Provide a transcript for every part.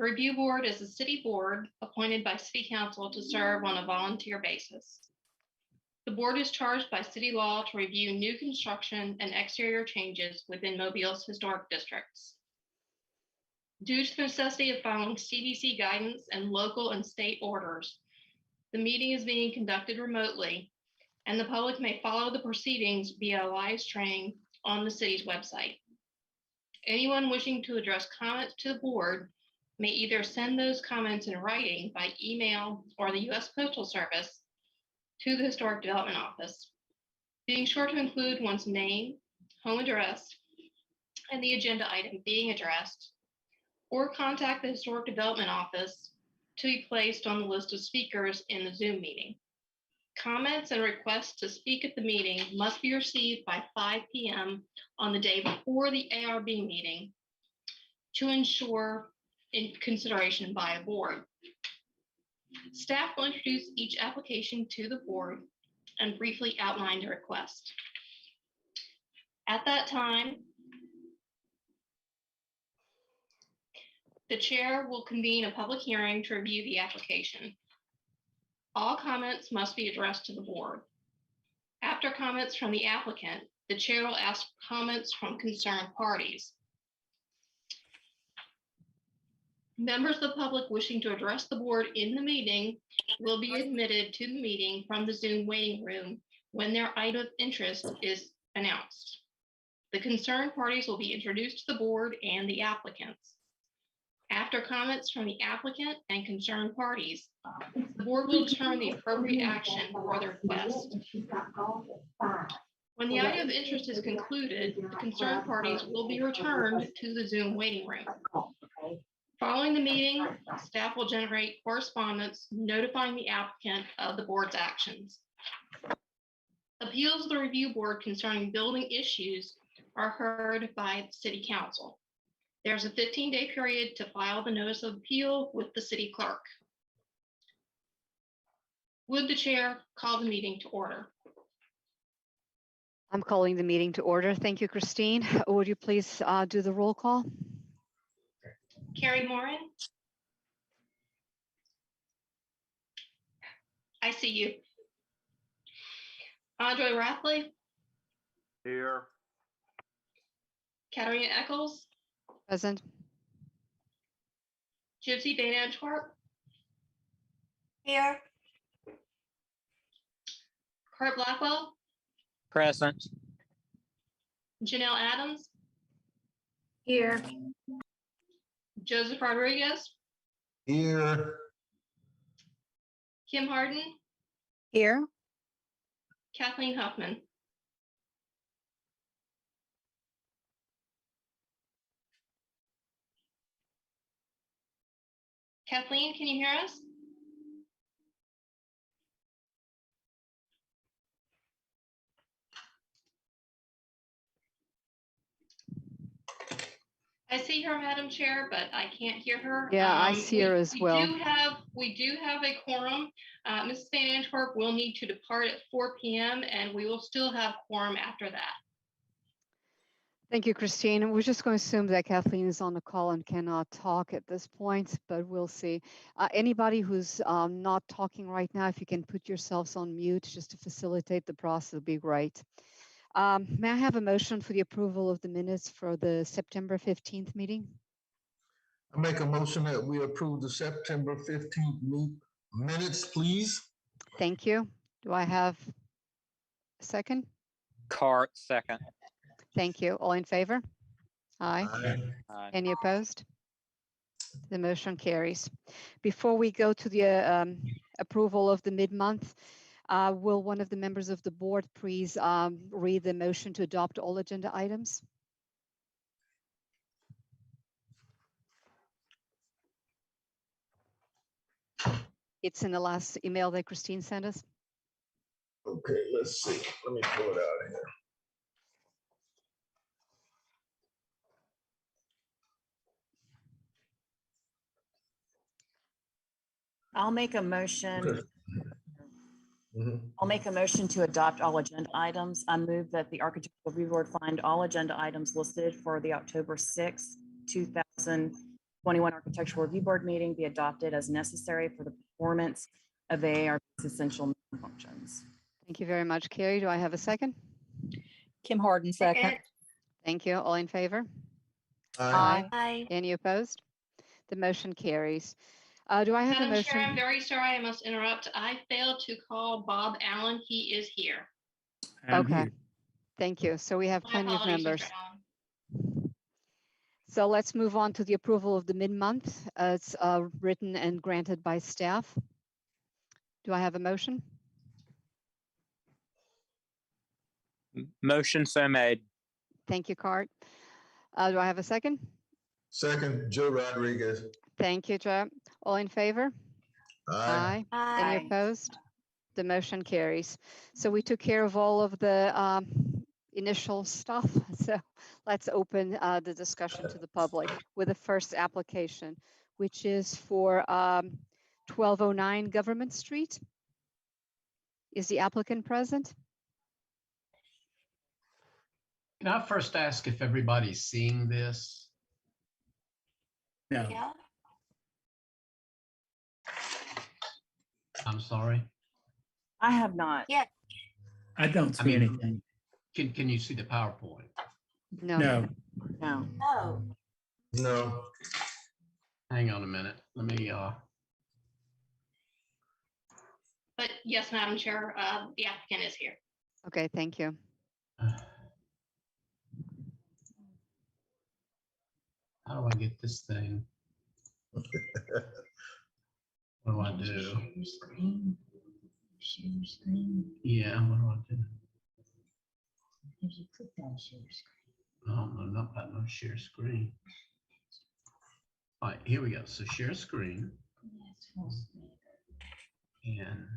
The review board is a city board appointed by city council to serve on a volunteer basis. The board is charged by city law to review new construction and exterior changes within Mobile's historic districts. Due to the necessity of following CDC guidance and local and state orders, the meeting is being conducted remotely, and the public may follow the proceedings via live stream on the city's website. Anyone wishing to address comments to the board may either send those comments in writing by email or the U.S. Postal Service to the Historic Development Office, being sure to include one's name, home address, and the agenda item being addressed, or contact the Historic Development Office to be placed on the list of speakers in the Zoom meeting. Comments and requests to speak at the meeting must be received by 5 p.m. on the day before the ARB meeting to ensure in consideration by a board. Staff will introduce each application to the board and briefly outline the request. At that time, the chair will convene a public hearing to review the application. All comments must be addressed to the board. After comments from the applicant, the chair will ask comments from concerned parties. Members of the public wishing to address the board in the meeting will be admitted to the meeting from the Zoom waiting room when their item of interest is announced. The concerned parties will be introduced to the board and the applicants. After comments from the applicant and concerned parties, the board will determine the appropriate action for the request. When the item of interest is concluded, the concerned parties will be returned to the Zoom waiting room. Following the meeting, staff will generate correspondence notifying the applicant of the board's actions. Appeals of the review board concerning building issues are heard by the city council. There's a 15-day period to file the notice of appeal with the city clerk. Would the chair call the meeting to order? I'm calling the meeting to order. Thank you, Christine. Would you please do the roll call? Carrie Morin? I see you. Andre Rathley? Here. Katarina Eccles? Present. Gypsy Van Antwerp? Here. Kurt Blackwell? Present. Janelle Adams? Here. Joseph Rodriguez? Here. Kim Harden? Here. Kathleen Huffman? Kathleen, can you hear us? I see her, Madam Chair, but I can't hear her. Yeah, I see her as well. We do have a quorum. Mrs. Van Antwerp will need to depart at 4 p.m. and we will still have quorum after that. Thank you, Christine. We're just going to assume that Kathleen is on the call and cannot talk at this point, but we'll see. Anybody who's not talking right now, if you can put yourselves on mute just to facilitate the process, would be great. May I have a motion for the approval of the minutes for the September 15th meeting? I make a motion that we approve the September 15th minutes, please. Thank you. Do I have a second? Cart, second. Thank you. All in favor? Aye. Aye. Any opposed? The motion carries. Before we go to the approval of the mid-month, will one of the members of the board please read the motion to adopt all agenda items? It's in the last email that Christine sent us. Okay, let's see. Let me pull it out of here. I'll make a motion. Mhm. I'll make a motion to adopt all agenda items. I move that the Architectural Review Board find all agenda items listed for the October 6th, 2020 21 Architectural Review Board meeting be adopted as necessary for the performance of the ARB's essential functions. Thank you very much, Carrie. Do I have a second? Kim Harden, second. Thank you. All in favor? Aye. Aye. Any opposed? The motion carries. Do I have a Madam Chair, I'm motion? very sorry, I must interrupt. I failed to call Bob Allen. He is here. Okay. Thank you. So we have My plenty of apologies, Mr. members. Allen. So let's move on to the approval of the mid-month. It's written and granted by staff. Do I have a motion? Motion so made. Thank you, Cart. Do I have a second? Second, Joe Rodriguez. Thank you, Joe. All in favor? Aye. Any opposed? The motion carries. So we took care of all of the initial stuff. So let's open the discussion to the public with the first application, which is for 1209 Government Street. Is the applicant present? Can I first ask if everybody's seeing this? No. I'm sorry. I have not. I don't see mean- anything. Can you see the PowerPoint? No. No. No. No. Hang on a minute. Let me, But yes, Madam Chair, the applicant is here. Okay, thank you. how do I get this thing? What do I do? Yeah, what do I do? Oh, no, not no share screen. All right, here we go. So share screen. And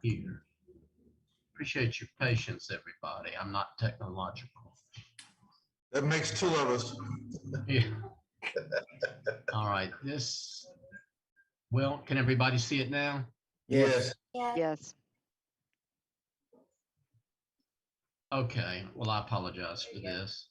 here. Appreciate your patience, everybody. I'm not technological. That makes two of us. Yeah. All right, this, well, can everybody see it now? Yes. Yes. Okay, well, I apologize for this.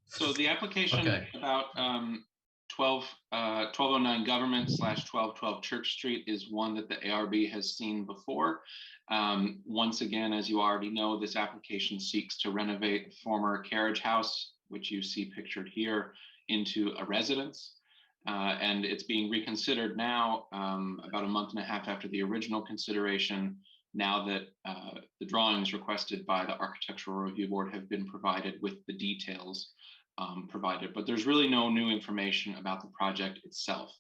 So the application Okay. about 1209 Government / 1212 Church Street is one that the ARB has seen before. Once again, as you already know, this application seeks to renovate the former carriage house, which you see pictured here, into a residence. And it's being reconsidered now, about a month and a half after the original consideration, now that the drawings requested by the Architectural Review Board have been provided with the details provided. But there's really no new information about the project itself.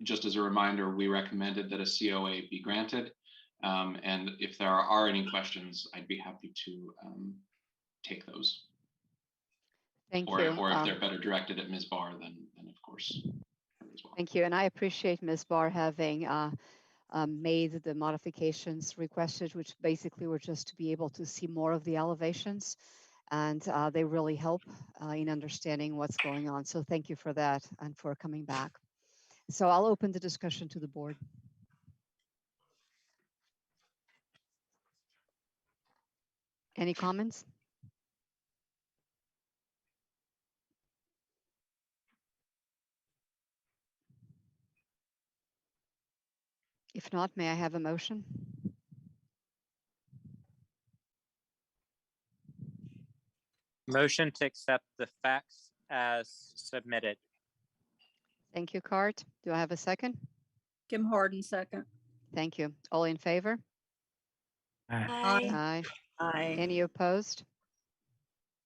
Just as a reminder, we recommended that a COA be granted. And if there are any questions, I'd be happy to take those. Thank Or, you. or if they're better directed at Ms. Barr, then of course, her as well. Thank you. And I appreciate Ms. Barr having made the modifications requested, which basically were just to be able to see more of the elevations. And they really help in understanding what's going on. So thank you for that and for coming back. So I'll open the discussion to the board. Any comments? If not, may I have a motion? Motion to accept the facts as submitted. Thank you, Cart. Do I have a second? Kim Harden, second. Thank you. All in favor? Aye. Aye. Aye. Any opposed?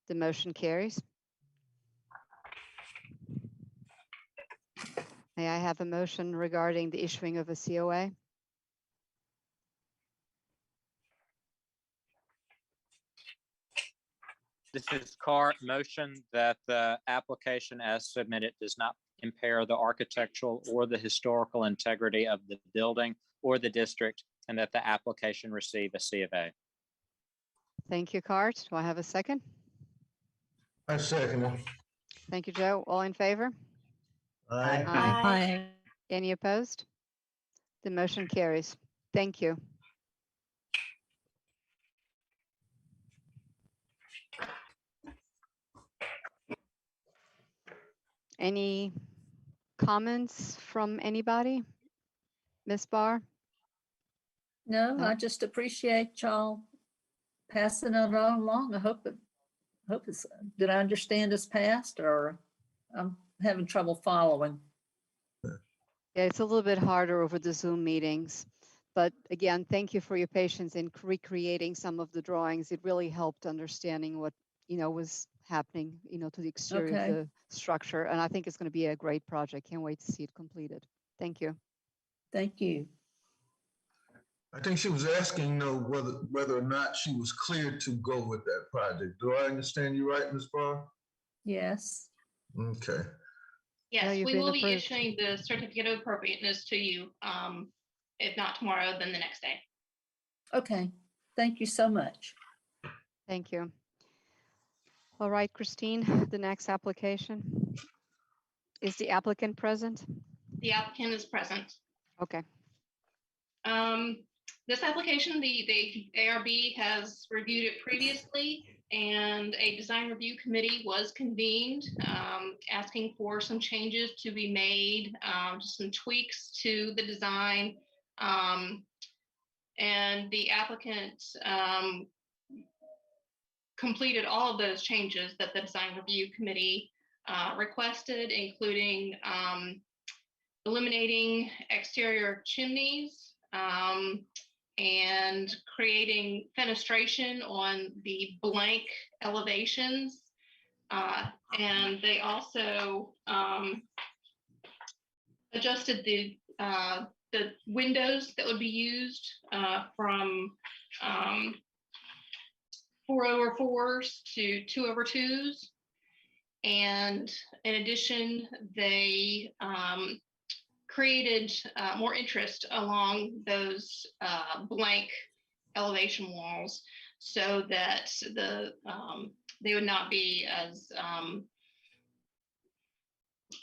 The motion carries. May I have a motion regarding the issuing of a COA? This is Cart. Motion that the application as submitted does not impair the architectural or the historical integrity of the building or the district, and that the application receive a C of A. Thank you, Cart. Do I have a second? I second it. Thank you, Joe. All in favor? Aye. Aye. Any opposed? The motion carries. Thank you. Any comments from anybody? Ms. Barr? No, No. I just appreciate y'all passing it on along. I hope it's, did I understand it's passed or I'm having trouble following? Yeah, it's a little bit harder over the Zoom meetings. But again, thank you for your patience in recreating some of the drawings. It really helped understanding what, was happening, to the exterior Okay. of the structure. And I think it's going to be a great project. Can't wait to see it completed. Thank you. Thank you. I think she was asking, whether or not she was cleared to go with that project. Do I understand you right, Ms. Barr? Yes. Okay. Yes, you've we been will be approved. issuing the certificate of appropriateness to you. If not tomorrow, then the next day. Okay. Thank you so much. Thank you. All right, Christine, the next application. Is the applicant present? The applicant is present. Okay. This application, the ARB has reviewed it previously, and a design review committee was convened, asking for some changes to be made, just some tweaks to the design. And the applicant completed all of those changes that the design review committee requested, including eliminating exterior chimneys, and creating fenestration on the blank elevations. And they also adjusted the windows that would be used from 4/4s to 2/2s. And in addition, they created more interest along those blank elevation walls so that they would not be as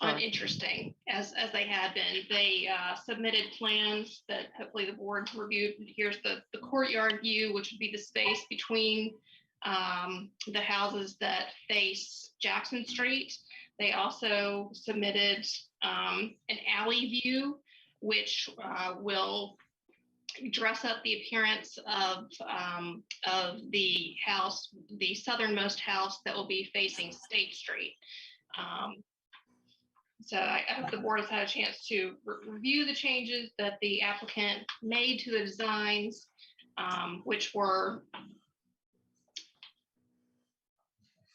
uninteresting as they had been. They submitted plans that hopefully the board reviewed. Here's the courtyard view, which would be the space between the houses that face Jackson Street. They also submitted an alley view, which will dress up the appearance of the house, the southernmost house that will be facing State Street. So I hope the board has had a chance to review the changes that the applicant made to the designs, which were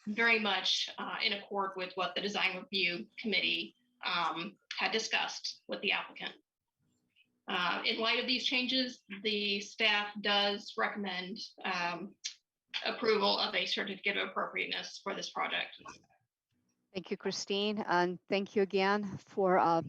very much in accord with what the design review committee had discussed with the applicant. In light of these changes, the staff does recommend approval of a certificate of appropriateness for this project. Thank you, Christine. And thank you again for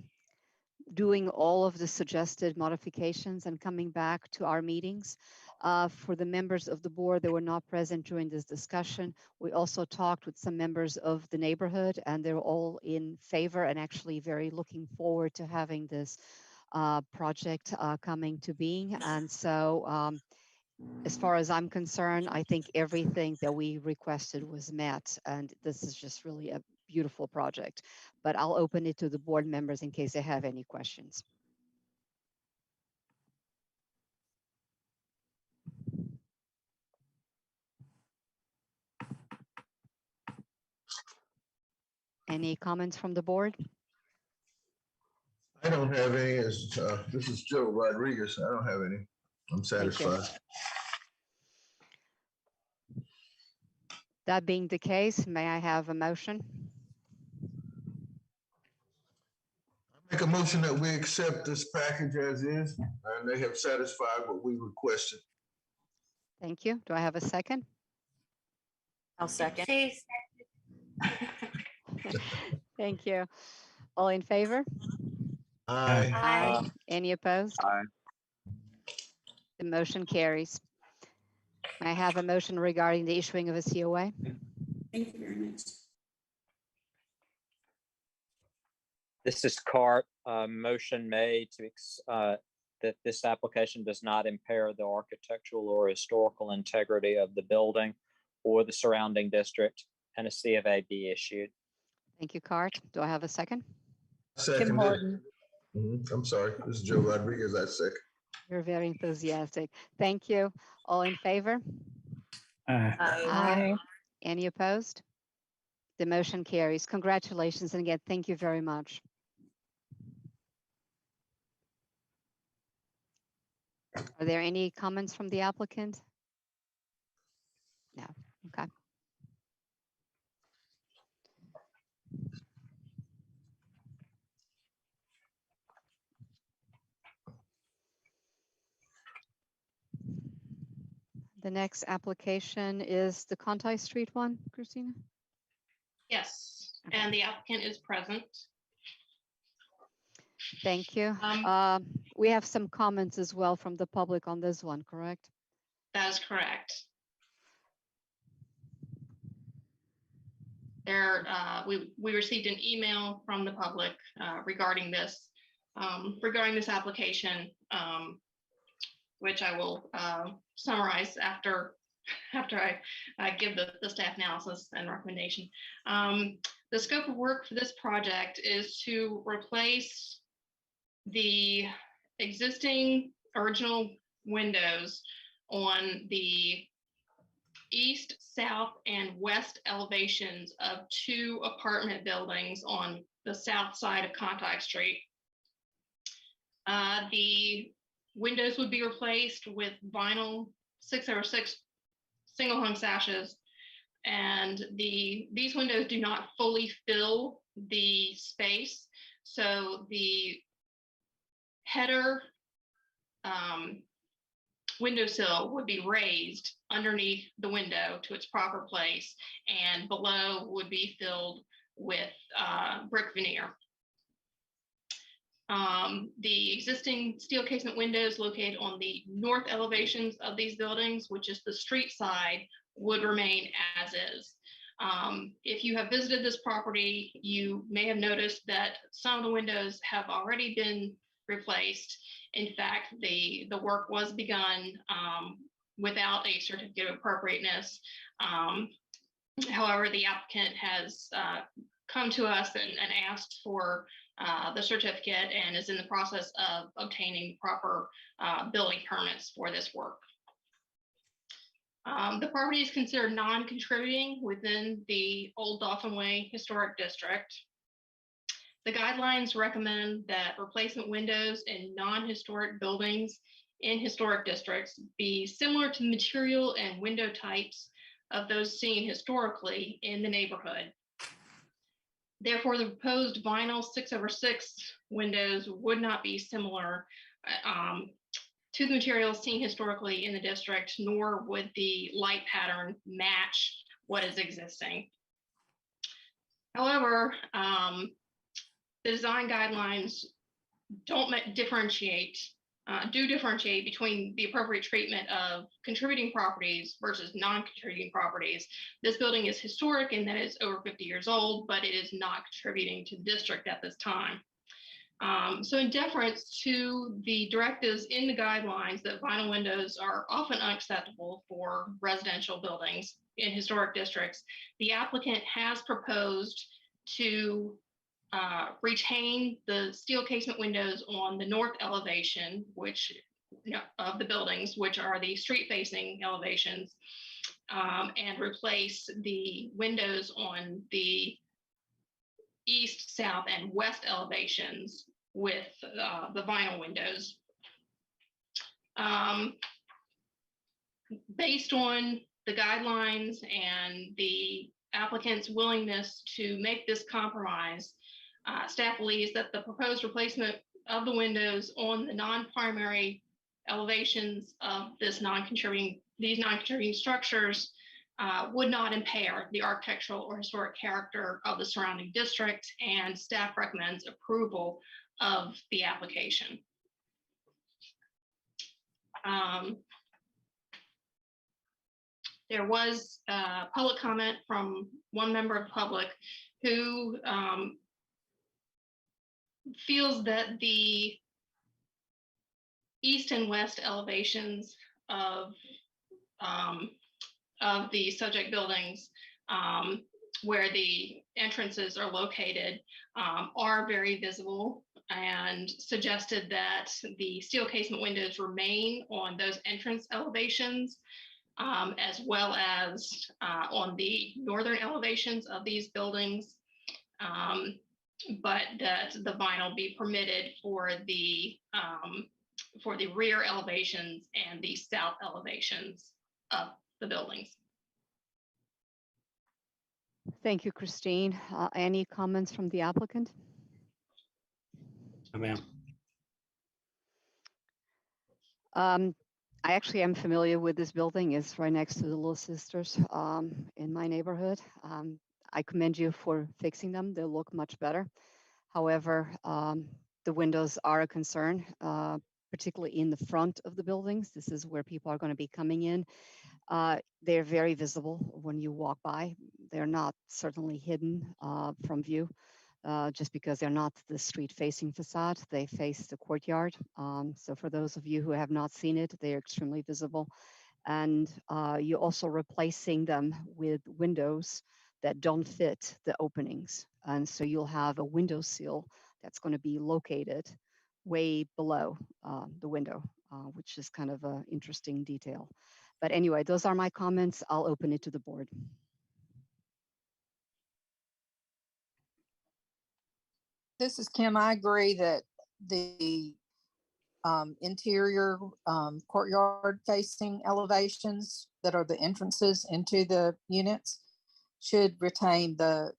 doing all of the suggested modifications and coming back to our meetings. For the members of the board that were not present during this discussion, we also talked with some members of the neighborhood, and they're all in favor and actually very looking forward to having this project coming to being. And so as far as I'm concerned, I think everything that we requested was met, and this is just really a beautiful project. But I'll open it to the board members in case they have any questions. Any comments from the board? I don't have any. This is Joe Rodriguez. I don't have any. I'm satisfied. That being the case, may I have a motion? Make a motion that we accept this package as is, and they have satisfied what we requested. Thank you. Do I have a second? I'll second. Thank you. All in favor? Aye. Aye. Any opposed? Aye. The motion carries. May I have a motion regarding the issuing of a COA? Thank you very much. This is Cart. Motion made to that this application does not impair the architectural or historical integrity of the building or the surrounding district, and a C of A be issued. Thank you, Cart. Do I have a second? Second. Kim Horton. I'm sorry. This is Joe Rodriguez. I second. You're very enthusiastic. Thank you. All in favor? Aye. Any opposed? The motion carries. Congratulations, and again, thank you very much. Are there any comments from the applicant? No. Okay. The next application is the Courtyard Street one, Christina? Yes, Okay. and the applicant is present. Thank you. Um, We have some comments as well from the public on this one, correct? That is correct. There, we received an email from the public regarding this application, which I will summarize after I give the staff analysis and recommendation. The scope of work for this project is to replace the existing original windows on the east, south, and west elevations of 2 apartment buildings on the south side of Courtyard Street. The windows would be replaced with vinyl 6/6 single hung sashes, and these windows do not fully fill the space, so the header windowsill would be raised underneath the window to its proper place, and below would be filled with brick veneer. The existing steel casement windows located on the north elevations of these buildings, which is the street side, would remain as is. If you have visited this property, you may have noticed that some of the windows have already been replaced. In fact, the work was begun without a certificate of appropriateness. However, the applicant has come to us and asked for the certificate and is in the process of obtaining proper building permits for this work. The property is considered non-contributing within the Old Dauphin Way Historic District. The guidelines recommend that replacement windows in non-historic buildings in historic districts be similar to material and window types of those seen historically in the neighborhood. Therefore, the proposed vinyl 6/6 windows would not be similar to the materials seen historically in the district, nor would the light pattern match what is existing. However, the design guidelines do differentiate between the appropriate treatment of contributing properties versus non-contributing properties. This building is historic in that it's over 50 years old, but it is not contributing to the district at this time. So in deference to the directives in the guidelines that vinyl windows are often unacceptable for residential buildings in historic districts, the applicant has proposed to retain the steel casement windows on the north elevation, of the buildings, which are the street-facing elevations, and replace the windows on the east, south, and west elevations with the vinyl windows. Based on the guidelines and the applicant's willingness to make this compromise, staff believes that the proposed replacement of the windows on the non-primary elevations of these non-contributing structures would not impair the architectural or historic character of the surrounding district, and staff recommends approval of the application. There was public comment from one member of the public who feels that the east and west elevations of the subject buildings where the entrances are located are very visible, and suggested that the steel casement windows remain on those entrance elevations, as well as on the northern elevations of these buildings, but that the vinyl be permitted for the rear elevations and the south elevations of the buildings. Thank you, Christine. Any comments from the applicant? No, ma'am. I actually am familiar with this building. It's right next to the Little Sisters in my neighborhood. I commend you for fixing them. They look much better. However, the windows are a concern, particularly in the front of the buildings. This is where people are going to be coming in. They're very visible when you walk by. They're not certainly hidden from view, just because they're not the street-facing facade. They face the courtyard. So for those of you who have not seen it, they're extremely visible. And you're also replacing them with windows that don't fit the openings. And so you'll have a window sill that's going to be located way below the window, which is kind of an interesting detail. But anyway, those are my comments. I'll open it to the board. This is Kim. I agree that the interior courtyard facing elevations that are the entrances into the units should retain the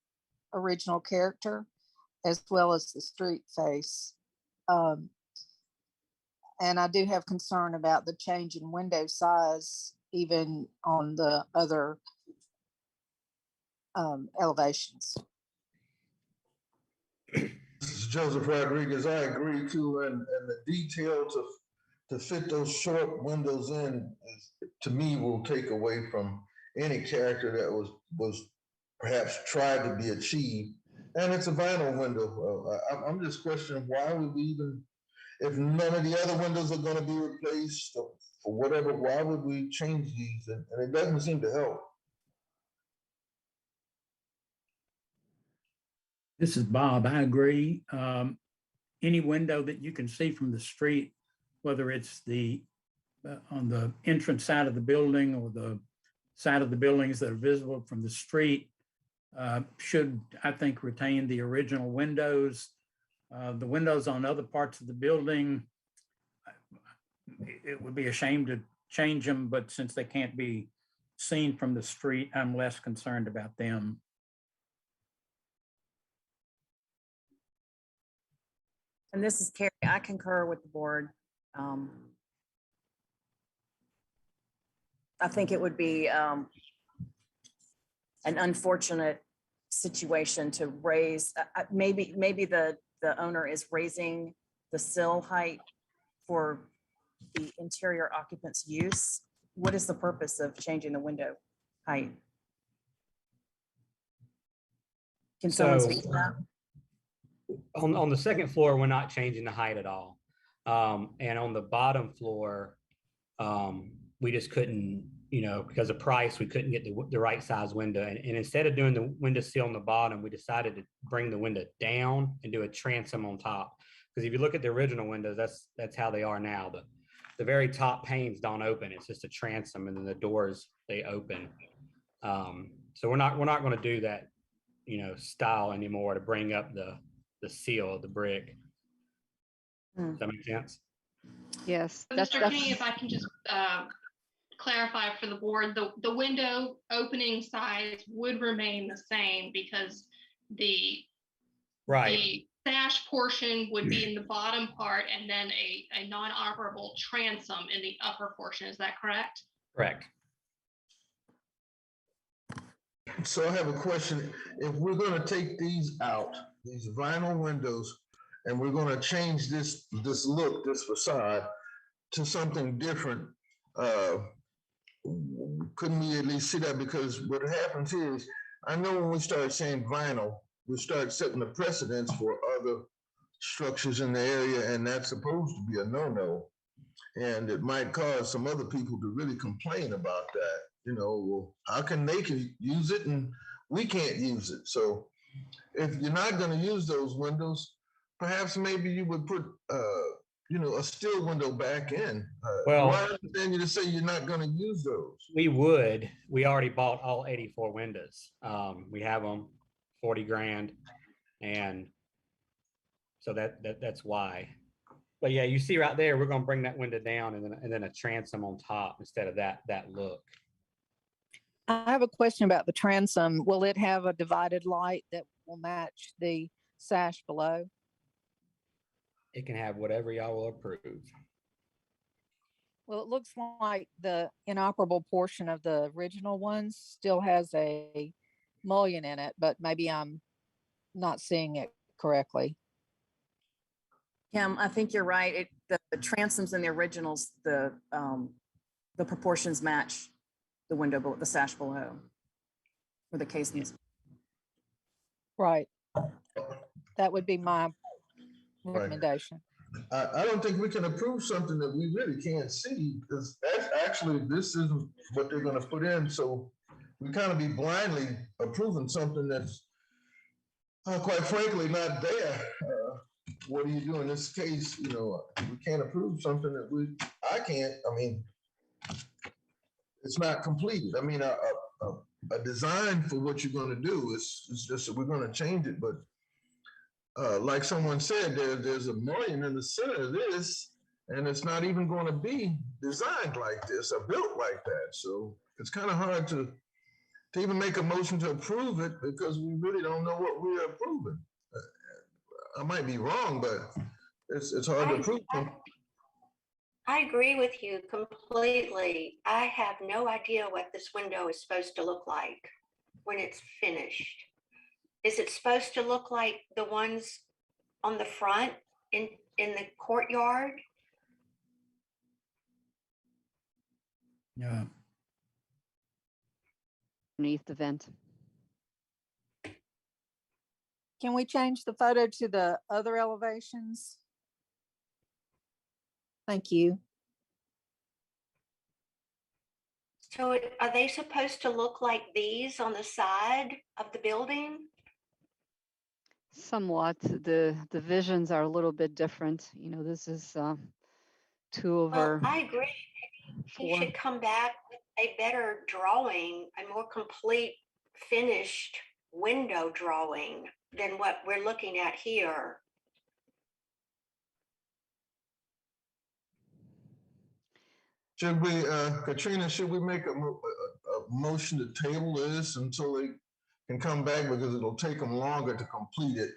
original character as well as the street face. And I do have concern about the change in window size, even on the other elevations. This is Joseph Rodriguez. I agree too, and the detail to fit those short windows in to me will take away from any character that was perhaps tried to be achieved. And it's a vinyl window. I'm just questioning why would we even, if none of the other windows are going to be replaced for whatever, why would we change these? And it doesn't seem to help. This is Bob. I agree. Any window that you can see from the street, whether it's the on the entrance side of the building or the side of the buildings that are visible from the street, should, I think, retain the original windows. The windows on other parts of the building, it would be a shame to change them, but since they can't be seen from the street, I'm less concerned about them. And this is Carrie. I concur with the board. I think it would be an unfortunate situation to raise. Maybe the owner is raising the sill height for the interior occupants' use. What is the purpose of changing the window height? Can someone speak to that? On the second floor, we're not changing the height at all. And on the bottom floor, we just couldn't, because of price, we couldn't get the right size window. And instead of doing the window sill on the bottom, we decided to bring the window down and do a transom on top. Because if you look at the original windows, that's how they are now. The very top panes don't open. It's just a transom, and then the doors, they open. So we're not going to do that, style anymore to bring up the seal of the brick. Does that make sense? Yes. Mr. King, if I can just clarify for the board, the window opening size would remain the same because the sash portion would be in the bottom part and then a non-operable transom in the upper portion. Is that correct? Correct. So I have a question. If we're going to take these out, these vinyl windows, and we're going to change this look, this facade, to something different, couldn't we at least see that? Because what happens is, I know when we start saying vinyl, we start setting the precedence for other structures in the area, and that's supposed to be a no-no. And it might cause some other people to really complain about that. How can they use it and we can't use it. So if you're not going to use those windows, perhaps maybe you would put, a steel window back in. Well- I understand you to say you're not going to use those. We already bought all 84 windows. We have them 40 grand. And so that's why. But yeah, you see right there, we're gonna bring that window down and then a transom on top instead of that look. I have a question about the transom. Will it have a divided light that will match the sash below? It can have whatever y'all will approve. Well, it looks like the inoperable portion of the original ones still has a mullion in it, but maybe I'm not seeing it correctly. Kim, I think you're right. The transoms in the originals, the proportions match the window, the sash below, or the casings. Right. That would be my recommendation. I don't think we can approve something that we really can't see, because actually this isn't what they're going to put in. So we kind of be blindly approving something that's quite frankly not there. What do you do in this case? We can't approve something that I can't. I mean, it's not completed. I mean, a design for what you're going to do is just that we're going to change it. But like someone said, there's a mullion in the center of this, and it's not even going to be designed like this or built like that. So it's kind of hard to even make a motion to approve it, because we really don't know what we're approving. I might be wrong, but it's hard to approve. I agree with you completely. I have no idea what this window is supposed to look like when it's finished. Is it supposed to look like the ones on the front in the courtyard? Yeah. Underneath the vent. Can we change the photo to the other elevations? Thank you. So are they supposed to look like these on the side of the building? Somewhat. The visions are a little bit different. This is 2 over Well, I agree. He 4. should come back with a better drawing, a more complete finished window drawing than what we're looking at here. Should we, Katrina, should we make a motion to table this until they can come back, because it'll take them longer to complete it?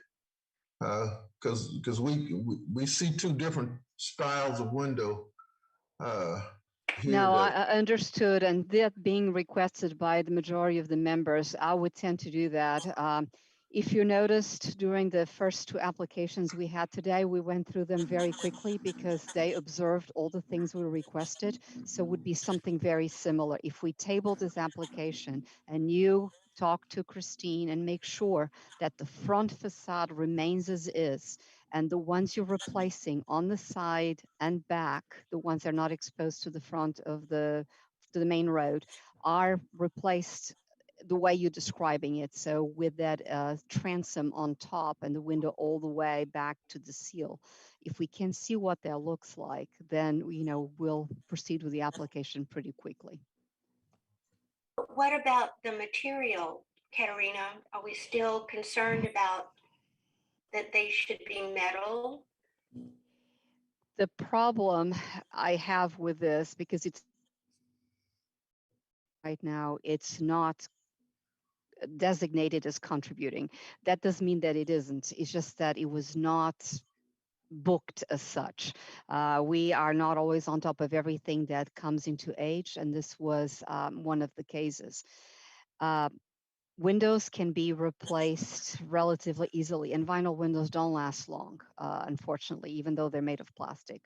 Because we see 2 different styles of window. No, I understood, and that being requested by the majority of the members, I would tend to do that. If you noticed during the first 2 applications we had today, we went through them very quickly because they observed all the things we requested. So it would be something very similar. If we table this application and you talk to Christine and make sure that the front facade remains as is, and the ones you're replacing on the side and back, the ones that are not exposed to the front of the main road, are replaced the way you're describing it. So with that transom on top and the window all the way back to the seal. If we can see what that looks like, then we'll proceed with the application pretty quickly. What about the material, Katerina? Are we still concerned about that they should be metal? The problem I have with this, because it's right now, it's not designated as contributing. That doesn't mean that it isn't. It's just that it was not booked as such. We are not always on top of everything that comes into age, and this was one of the cases. Windows can be replaced relatively easily, and vinyl windows don't last long, unfortunately, even though they're made of plastic.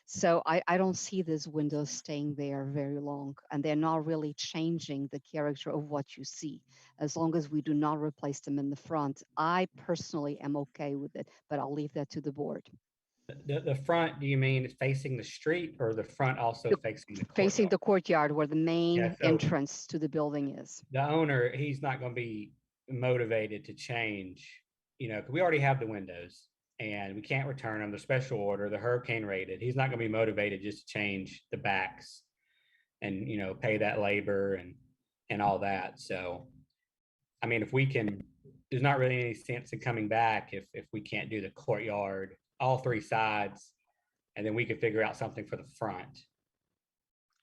So I don't see these windows staying there very long, and they're not really changing the character of what you see, as long as we do not replace them in the front. I personally am okay with it, but I'll leave that to the board. The front, do you mean it's facing the street, or the front also facing the courtyard? Facing the courtyard where the main Yeah, so entrance to the building is. the owner, he's not going to be motivated to change, you know, 'cause we already have the windows and we can't return them. They're special order, they're hurricane rated. He's not going to be motivated just to change the backs and, you know, pay that labor and all that. So, I mean, if we can, there's not really any sense in coming back if we can't do the courtyard, all three sides, and then we could figure out something for the front.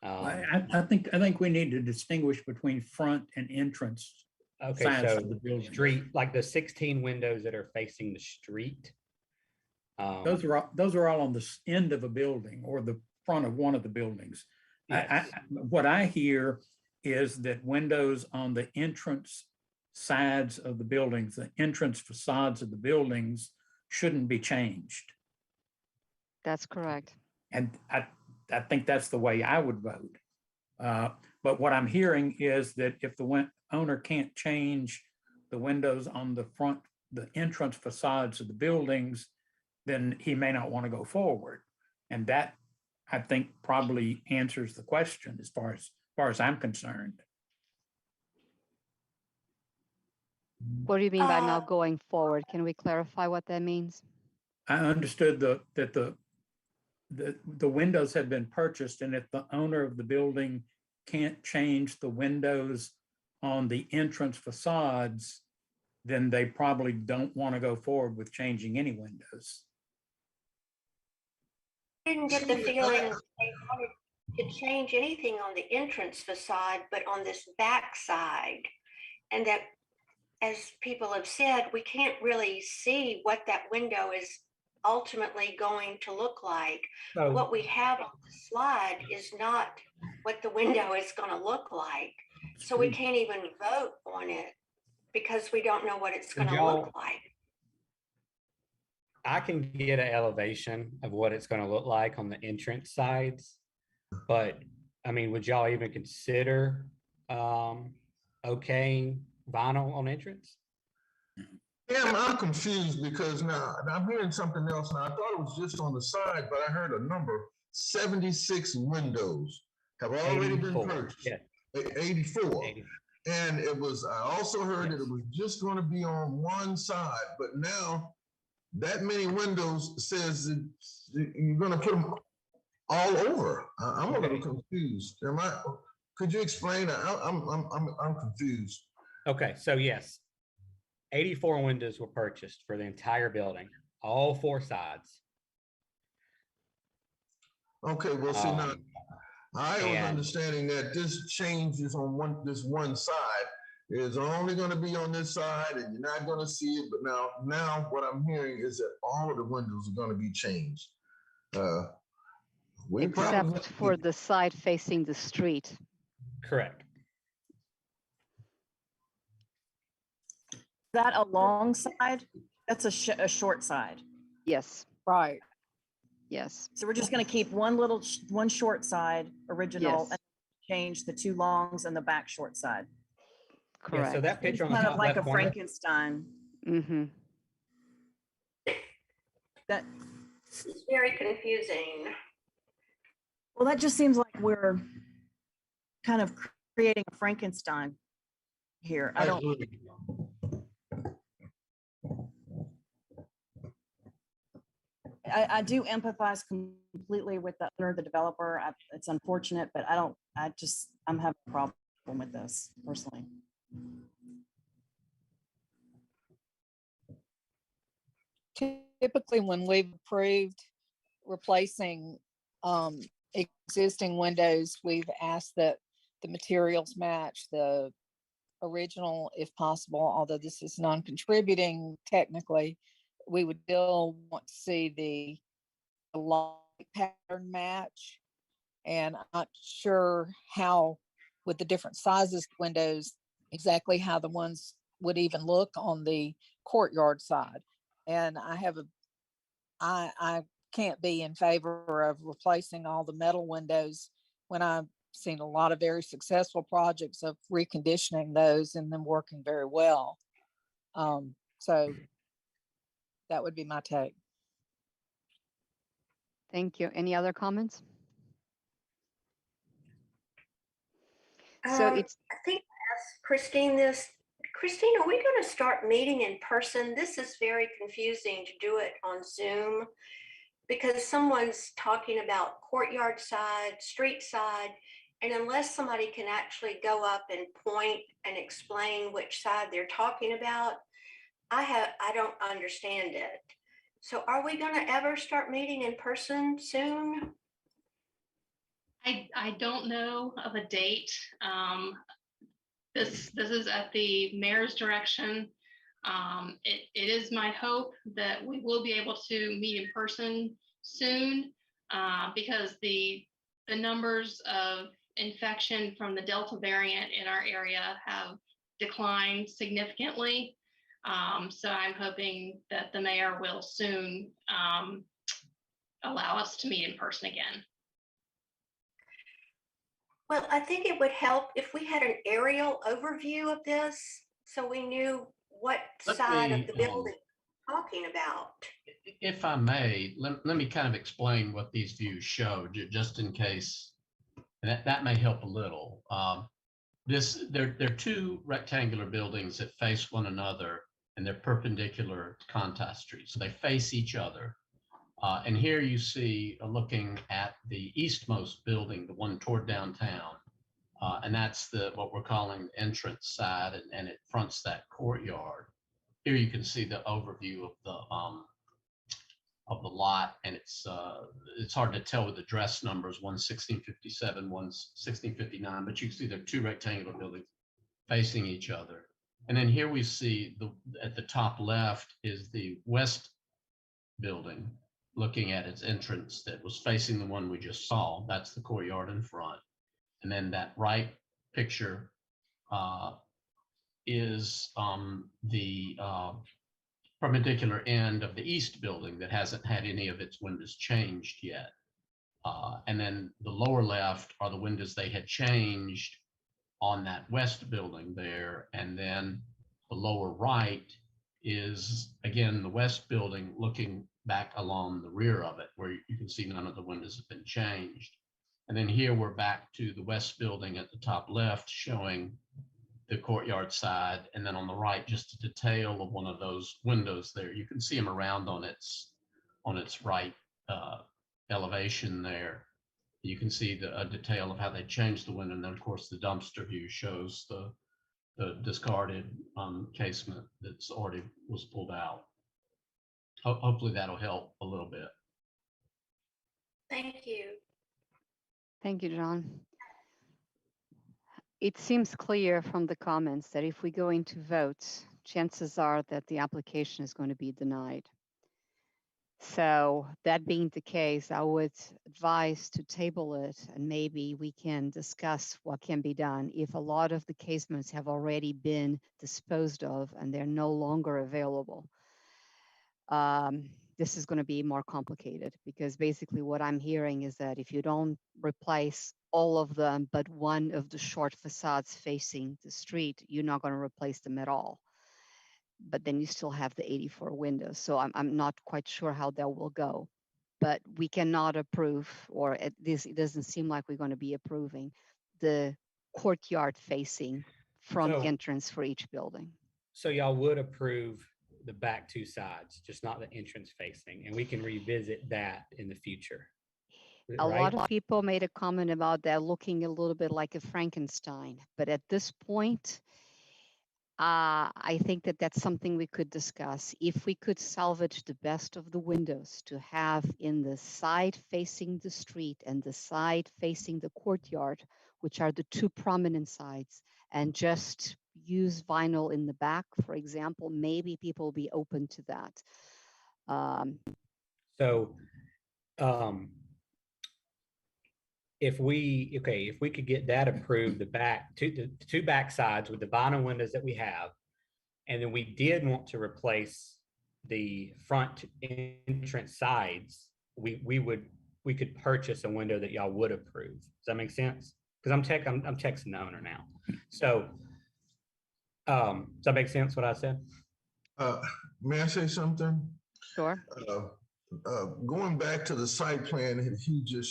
I think we need to distinguish between front and entrance. Okay, sides so of the building. street, like the 16 windows that are facing the street. Those are all on the end of a building or the front of one of the buildings. Yes. What I hear is that windows on the entrance sides of the buildings, the entrance facades of the buildings shouldn't be changed. That's correct. And I think that's the way I would vote. But what I'm hearing is that if the owner can't change the windows on the front, the entrance facades of the buildings, then he may not want to go forward. And that, I think, probably answers the question as far as I'm concerned. What do you mean by Uh, not going forward? Can we clarify what that means? I understood that the windows have been purchased, and if the owner of the building can't change the windows on the entrance facades, then they probably don't want to go forward with changing any windows. Didn't get the feeling they wanted to change anything on the entrance facade, but on this back side. And that, as people have said, we can't really see what that window is ultimately going to look like. So What we have on the slide is not what the window is going to look like. So we can't even vote on it because we don't know what it's going to y'all- look like. I can get an elevation of what it's going to look like on the entrance sides, but I mean, would y'all even consider okaying vinyl on entrance? Yeah, I'm confused because now I'm hearing something else. Now I thought it was just on the side, but I heard a number, 76 windows have already been 84, purchased. yeah. 84. 80. And I also heard that it was just going to be on one side, but now that many windows says that you're going to put them all over. I'm a little confused. Could you explain? I'm confused. Okay, so yes, 84 windows were purchased for the entire building, all four sides. Okay, well, see now, I was and- understanding that this change is on this one side. It's only going to be on this side, and you're not going to see it. But now what I'm hearing is that all of the windows are going to be changed. We probably Except for the side facing the street. Correct. That a long side? That's a short side. Yes, Right. yes, So we're just going to keep one short side original Yes. and change the two longs and the back short side. Yeah, correct. so that picture on the Kind of top like a left corner, Frankenstein. Mm-hmm. That, It's very confusing. well, that just seems like we're kind of creating a Frankenstein here. I don't, agree. I do empathize completely with the owner, the developer. It's unfortunate, but I'm having a problem with this personally. Typically, when we've approved replacing existing windows, we've asked that the materials match the original if possible, although this is non-contributing technically, we would still want to see the light pattern match. And I'm not sure how, with the different sizes of windows, exactly how the ones would even look on the courtyard side. And I can't be in favor of replacing all the metal windows when I've seen a lot of very successful projects of reconditioning those and them working very well. So that would be my take. Thank you. Any other comments? So it's, I think I asked Christine this. Christine, are we going to start meeting in person? This is very confusing to do it on Zoom because someone's talking about courtyard side, street side, and unless somebody can actually go up and point and explain which side they're talking about, I don't understand it. So are we going to ever start meeting in person soon? I don't know of a date. This is at the mayor's direction. It is my hope that we will be able to meet in person soon because the numbers of infection from the Delta variant in our area have declined significantly. So I'm hoping that the mayor will soon allow us to meet in person again. Well, I think it would help if we had an aerial overview of this so we knew what Let side me, of the building we're talking about. If I may, let me kind of explain what these views show, just in case, and that may help a little. They're two rectangular buildings that face one another, and they're perpendicular to Conti Street, so they face each other. And here you see looking at the eastmost building, the one toward downtown, and that's what we're calling the entrance side, and it fronts that courtyard. Here you can see the overview of the lot, and it's hard to tell with the dress numbers, one's 1657, one's 1659, but you can see they're two rectangular buildings facing each other. And then here we see at the top left is the west building, looking at its entrance that was facing the one we just saw. That's the courtyard in front. And then that right picture is the perpendicular end of the east building that hasn't had any of its windows changed yet. And then the lower left are the windows they had changed on that west building there. And then the lower right is, again, the west building looking back along the rear of it, where you can see none of the windows have been changed. And then here we're back to the west building at the top left, showing the courtyard side. And then on the right, just a detail of one of those windows there. You can see them around on its right elevation there. You can see a detail of how they changed the window. And then of course the dumpster view shows the discarded casement that's already was pulled out. Hopefully that'll help a little bit. Thank you. Thank you, John. It seems clear from the comments that if we go into vote, chances are that the application is going to be denied. So that being the case, I would advise to table it, and maybe we can discuss what can be done if a lot of the casements have already been disposed of and they're no longer available. This is going to be more complicated because basically what I'm hearing is that if you don't replace all of them but one of the short facades facing the street, you're not going to replace them at all. But then you still have the 84 windows. So I'm not quite sure how that will go. But we cannot approve, or at least it doesn't seem like we're going to be approving the courtyard facing front So- entrance for each building. So y'all would approve the back two sides, just not the entrance facing, and we can revisit that in the future. A right? lot of people made a comment about that looking a little bit like a Frankenstein, but at this point, I think that that's something we could discuss. If we could salvage the best of the windows to have in the side facing the street and the side facing the courtyard, which are the two prominent sides, and just use vinyl in the back, for example, maybe people will be open to that. So, if we could get that approved, the two back sides with the vinyl windows that we have, and then we did want to replace the front entrance sides, we could purchase a window that y'all would approve. Does that make sense? Because I'm texting the owner now. So, does that make sense what I said? May I say something? Sure. Going back to the site plan that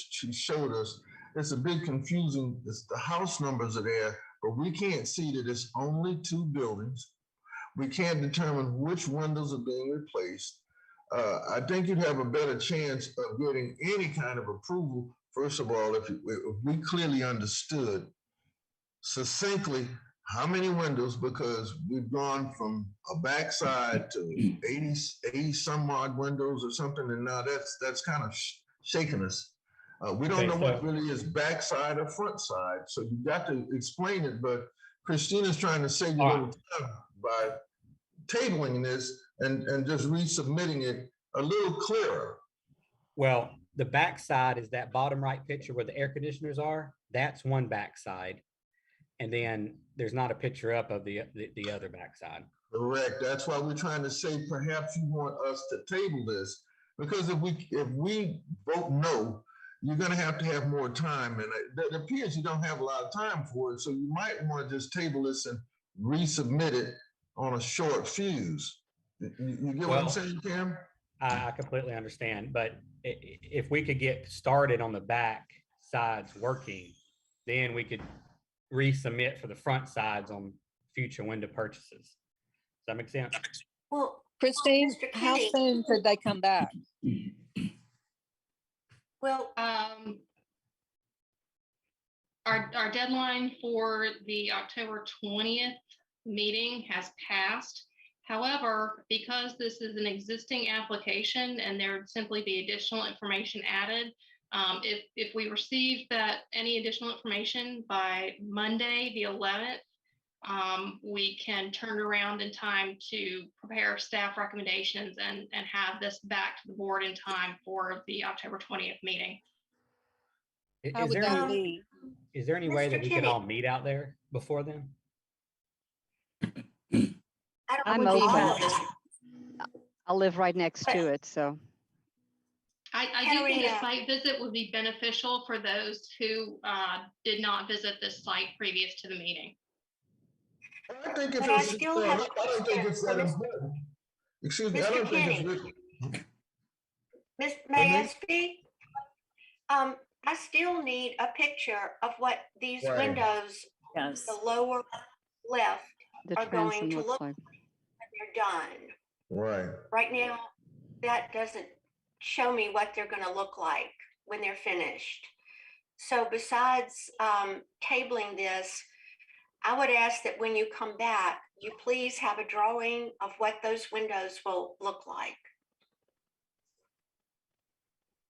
she showed us, it's a bit confusing. The house numbers are there, but we can't see that it's only two buildings. we can't determine which windows are being replaced. I think you'd have a better chance of getting any kind of approval, first of all, if we clearly understood succinctly how many windows, because we've gone from a backside to 80 some odd windows or something, and now that's kind of shaking us. We don't Okay, know what so- really is backside or front side, so you got to explain it. But Christina's trying to save you a All little time by tabling this and just resubmitting it a little clearer. Well, the backside is that bottom right picture where the air conditioners are. That's one backside. And then there's not a picture up of the other backside. Correct. That's why we're trying to say perhaps you want us to table this, because if we vote no, you're going to have more time, and it appears you don't have a lot of time for it. So you might want to just table this and resubmit it on a short fuse. You get what I'm Well, saying, Cam? I completely understand, but if we could get started on the back sides working, then we could resubmit for the front sides on future window purchases. Does that make sense? Well, Christine, Mr. how Kenny. soon could they come back? well, Our deadline for the October 20th meeting has passed. However, because this is an existing application and there would simply be additional information added, if we receive any additional information by Monday, the 11th, we can turn around in time to prepare staff recommendations and have this back to the board in time for the October 20th meeting. How would that be? Is there any way that Mr. we could Kenny. all meet out there before then? I don't I'm know what open. you call this. I live right next to it, so. I do think a Henrietta. site visit would be beneficial for those who did not visit this site previous to the meeting. I think if But I it's, still I have a don't think it's that question for important. Excuse me, I Mr. don't think it's Kenny. really. May I speak? I still need a picture of what these Right. windows, Yes. the lower left, The are going transom to looks look like. when they're done. Right. Right now, that doesn't show me what they're going to look like when they're finished. So besides tabling this, I would ask that when you come back, you please have a drawing of what those windows will look like.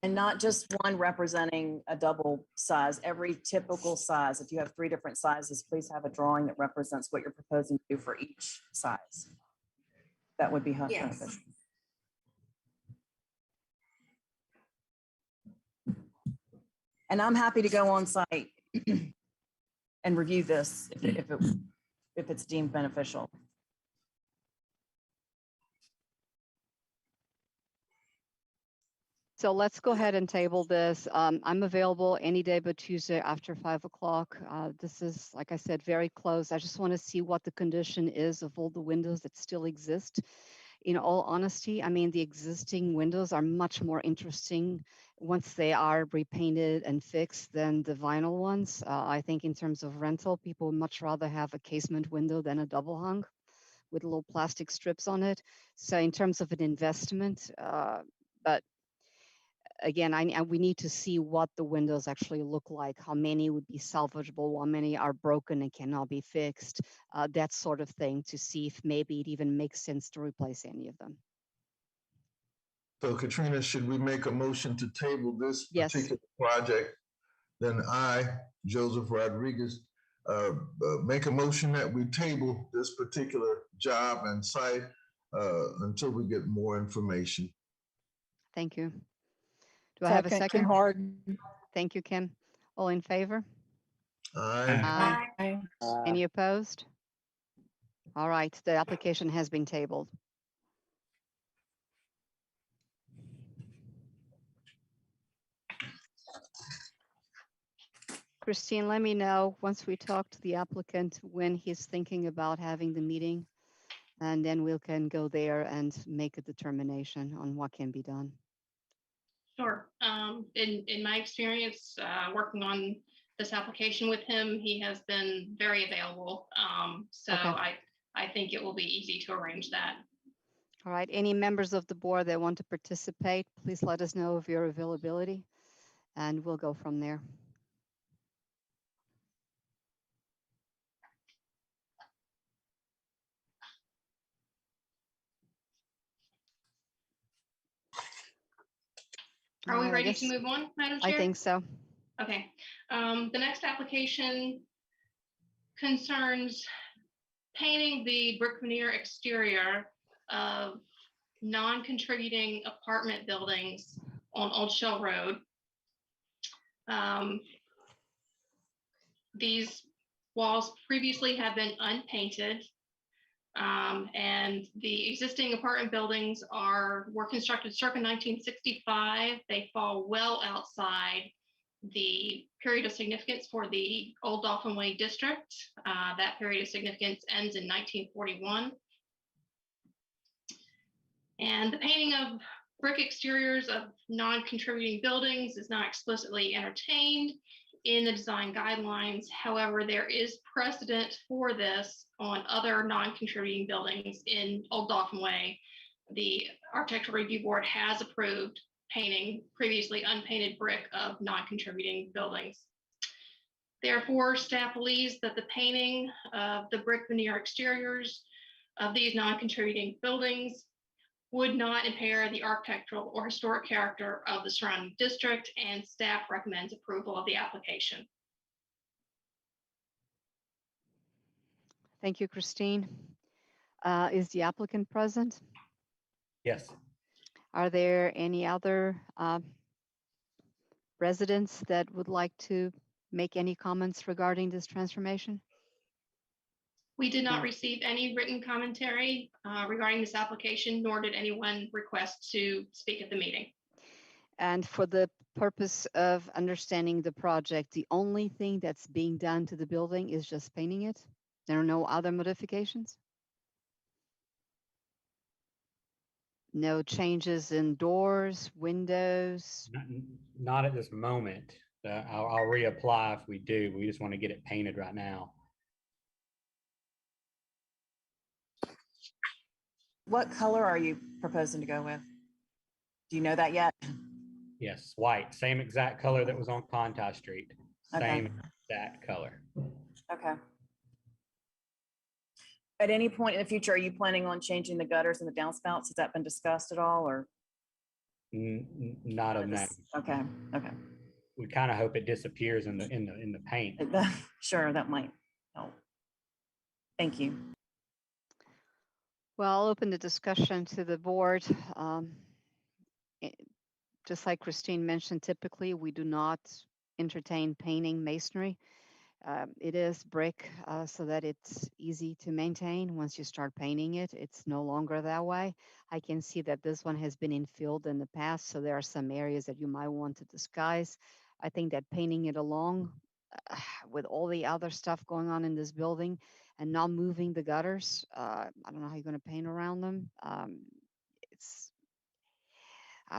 And not just one representing a double size, every typical size. If you have 3 different sizes, please have a drawing that represents what you're proposing to do for each size. That would be Yes. beneficial. And I'm happy to go on site and review this if it's deemed beneficial. So let's go ahead and table this. I'm available any day but Tuesday after 5 o'clock. This is, like I said, very close. I just want to see what the condition is of all the windows that still exist. In all honesty, I mean, the existing windows are much more interesting once they are repainted and fixed than the vinyl ones. I think in terms of rental, people would much rather have a casement window than a double hung with little plastic strips on it. So in terms of an investment, but again, we need to see what the windows actually look like, how many would be salvageable, how many are broken and cannot be fixed, that sort of thing, to see if maybe it even makes sense to replace any of them. So Katrina, should we make a motion to table this Yes. particular project? Then I, Joseph Rodriguez, make a motion that we table this particular job and site until we get more information. Thank you. Do I have a Kim second? Harden. Thank you, Kim. All in favor? Aye. Aye. Any opposed? All right, the application has been tabled. Christine, let me know once we talk to the applicant when he's thinking about having the meeting, and then we can go there and make a determination on what can be done. Sure. In my experience, working on this application with him, he has been very available. So Okay. I think it will be easy to arrange that. All right, any members of the board that want to participate, please let us know of your availability and we'll go from there. Are we I ready guess- to move on, Madam Chair? I think so. Okay, the next application concerns painting the brick veneer exterior of non-contributing apartment buildings on Old Shell Road. These walls previously have been unpainted. And the existing apartment buildings were constructed circa 1965. They fall well outside the period of significance for the Old Dolphin Way district. That period of significance ends in 1941. And the painting of brick exteriors of non-contributing buildings is not explicitly entertained in the design guidelines. However, there is precedent for this on other non-contributing buildings in Old Dolphin Way. The Architectural Review Board has approved painting previously unpainted brick of non-contributing buildings. Therefore, staff believes that the painting of the brick veneer exteriors of these non-contributing buildings would not impair the architectural or historic character of the surrounding district, and staff recommends approval of the application. Thank you, Christine. Is the applicant present? Yes. Are there any other residents that would like to make any comments regarding this transformation? We did not receive any written commentary regarding this application, nor did anyone request to speak at the meeting. And for the purpose of understanding the project, the only thing that's being done to the building is just painting it? There are no other modifications? No changes in doors, windows? Not at this moment. I'll reapply if we do. We just want to get it painted right now. What color are you proposing to go with? Do you know that yet? Yes, white, same exact color that was on Courtyard Street. Okay. Same exact color. Okay. At any point in the future, are you planning on changing the gutters and the downspouts? Has that been discussed at all, or? Not of that. Okay, okay. We kind of hope it disappears in the paint. Sure, that might help. Thank you. Well, I'll open the discussion to the board. Just like Christine mentioned, typically we do not entertain painting masonry. It is brick so that it's easy to maintain. Once you start painting it, it's no longer that way. I can see that this one has been infilled in the past, so there are some areas that you might want to disguise. I think that painting it along with all the other stuff going on in this building and not moving the gutters, I don't know how you're going to paint around them. I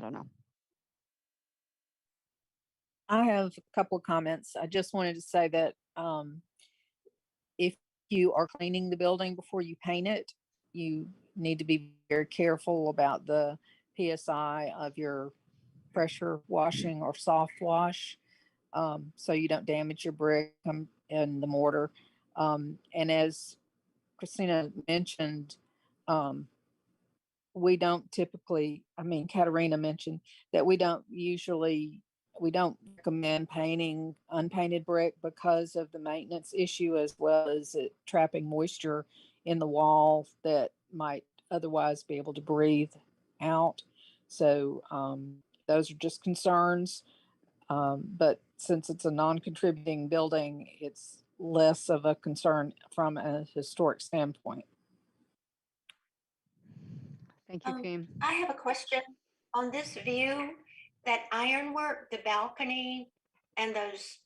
don't know. I have a couple of comments. I just wanted to say that if you are cleaning the building before you paint it, you need to be very careful about the PSI of your pressure washing or soft wash, so you don't damage your brick and the mortar. And as Christina mentioned, we don't typically, Katarina mentioned that we don't recommend painting unpainted brick because of the maintenance issue, as well as it trapping moisture in the wall that might otherwise be able to breathe out. So those are just concerns. But since it's a non-contributing building, it's less of a concern from a historic standpoint. Thank you, Kim. I have a question on this view, that ironwork, the balcony and those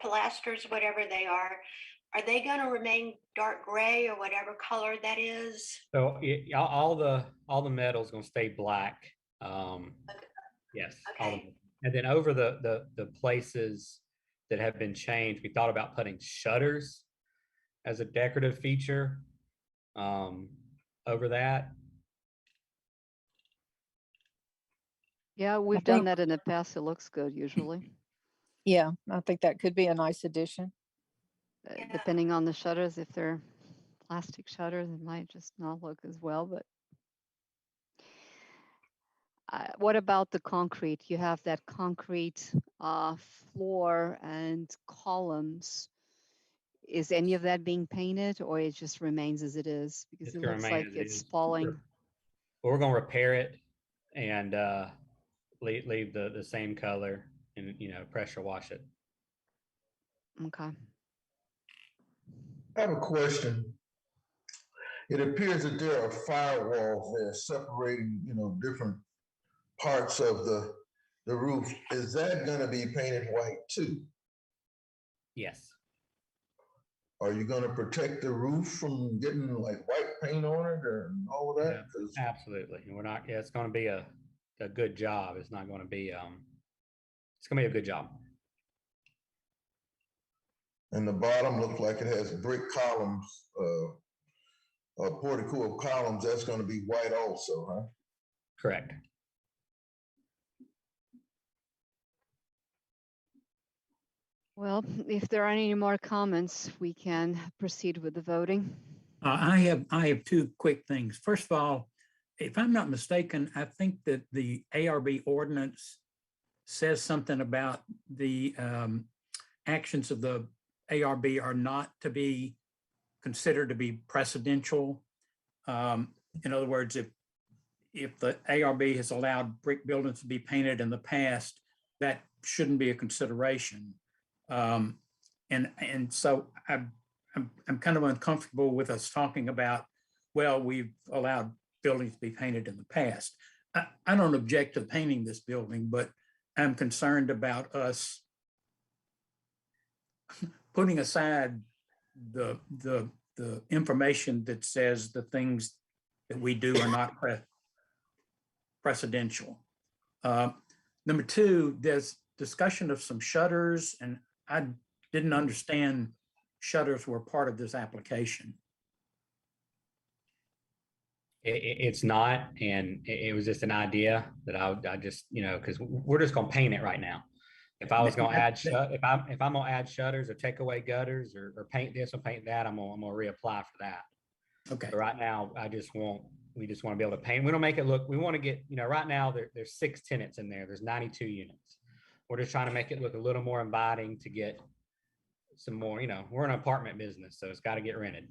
pilasters, whatever they are they going to remain dark gray or whatever color that is? So all the metal is going to stay black. Yes. Okay. And then over the places that have been changed, we thought about putting shutters as a decorative feature. over that. Yeah, we've done that in the past. It looks good usually. Yeah, I think that could be a nice addition. Yeah. Depending on the shutters, if they're plastic shutters, it might just not look as well, but what about the concrete? You have that concrete floor and columns. Is any of that being painted or it just remains as it is? Because It's it gonna looks remain like as it it's is. falling. We're gonna repair it and leave the same color and, you know, pressure wash it. Okay. I have a question. It appears that there are firewalls there separating, different parts of the roof. Is that gonna be painted white too? Yes. Are you gonna protect the roof from getting like white paint on it or all of that? 'Cause- Absolutely. And we're not, yeah, it's gonna be a good job. It's not gonna be, it's gonna be a good job. And the bottom looks like it has brick columns, a portico of columns, that's gonna be white also, huh? Correct. Well, if there aren't any more comments, we can proceed with the voting. I have two quick things. First of all, if I'm not mistaken, I think that the ARB ordinance says something about the actions of the ARB are not to be considered to be precedential. In other words, if the ARB has allowed brick buildings to be painted in the past, that shouldn't be a consideration. And so I'm kind of uncomfortable with us talking about, well, we've allowed buildings to be painted in the past. I don't object to painting this building, but I'm concerned about us putting aside the information that says the things that we do are not precedential. Number two, there's discussion of some shutters, and I didn't understand shutters were part of this application. It's not, and it was just an idea that I just, you know, because we're just gonna paint it right now. If I was gonna add, if I'm gonna add shutters or take away gutters or paint this or paint that, I'm gonna reapply for that. Okay. But right now, we just want to be able to paint. We don't make it look, we want to get, you know, right now there's 6 tenants in there. There's 92 units. We're just trying to make it look a little more inviting to get some more, you know, we're an apartment business, so it's got to get rented.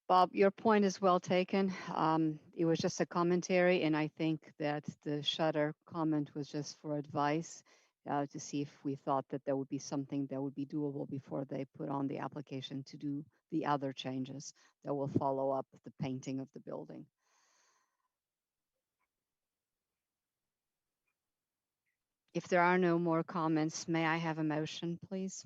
Bob, your point is well taken. It was just a commentary, and I think that the shutter comment was just for advice to see if we thought that there would be something that would be doable before they put on the application to do the other changes that will follow up the painting of the building. If there are no more comments, may I have a motion, please?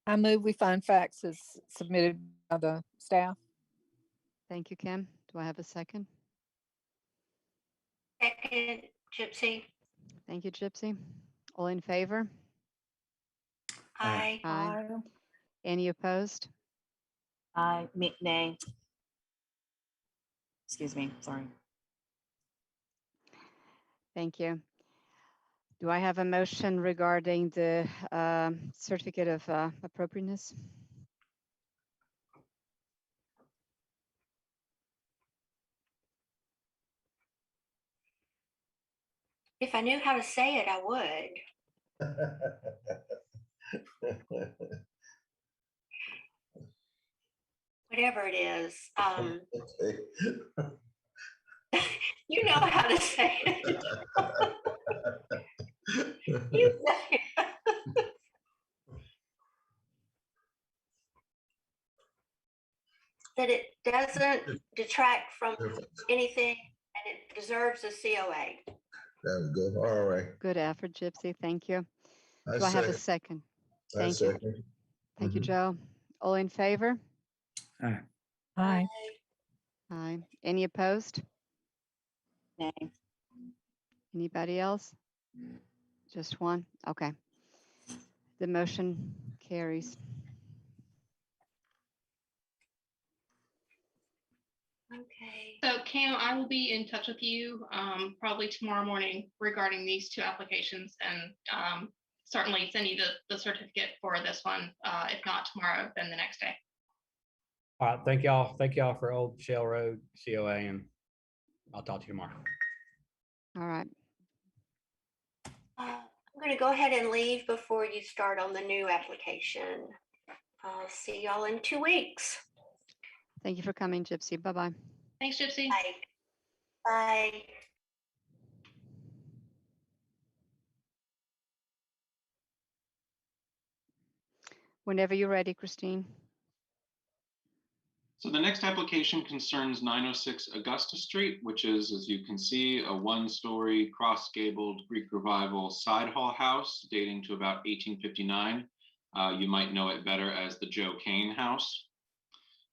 I move we find facts as submitted by the staff. Thank you, Kim. Do I have a second? Second, Gypsy. Thank you, Gypsy. All in favor? Aye. Aye. Any opposed? Nay. Excuse me, sorry. Thank you. Do I have a motion regarding the certificate of appropriateness? If I knew how to say it, I would. Whatever it is. You know how to say it. You say it. That it doesn't detract from anything and it deserves a COA. That was good. All right. Good effort, Gypsy. Thank you. I Do I have a second. second? I Thank you. second. Thank you, Joe. All in favor? Aye. Aye. Aye. Any opposed? Nay. Anybody else? Just one? Okay. The motion carries. Okay. So Cam, I will be in touch with you probably tomorrow morning regarding these two applications and certainly send you the certificate for this one. If not tomorrow, then the next day. All right, thank y'all. Thank y'all for Old Shell Road COA, and I'll talk to you tomorrow. All right. I'm going to go ahead and leave before you start on the new application. I'll see y'all in 2 weeks. Thank you for coming, Gypsy. Bye-bye. Thanks, Gypsy. Bye. Bye. Whenever you're ready, Christine. So the next application concerns 906 Augusta Street, which is, as you can see, a one-story cross-gabled Greek Revival side hall house dating to about 1859. You might know it better as the Joe Kane House.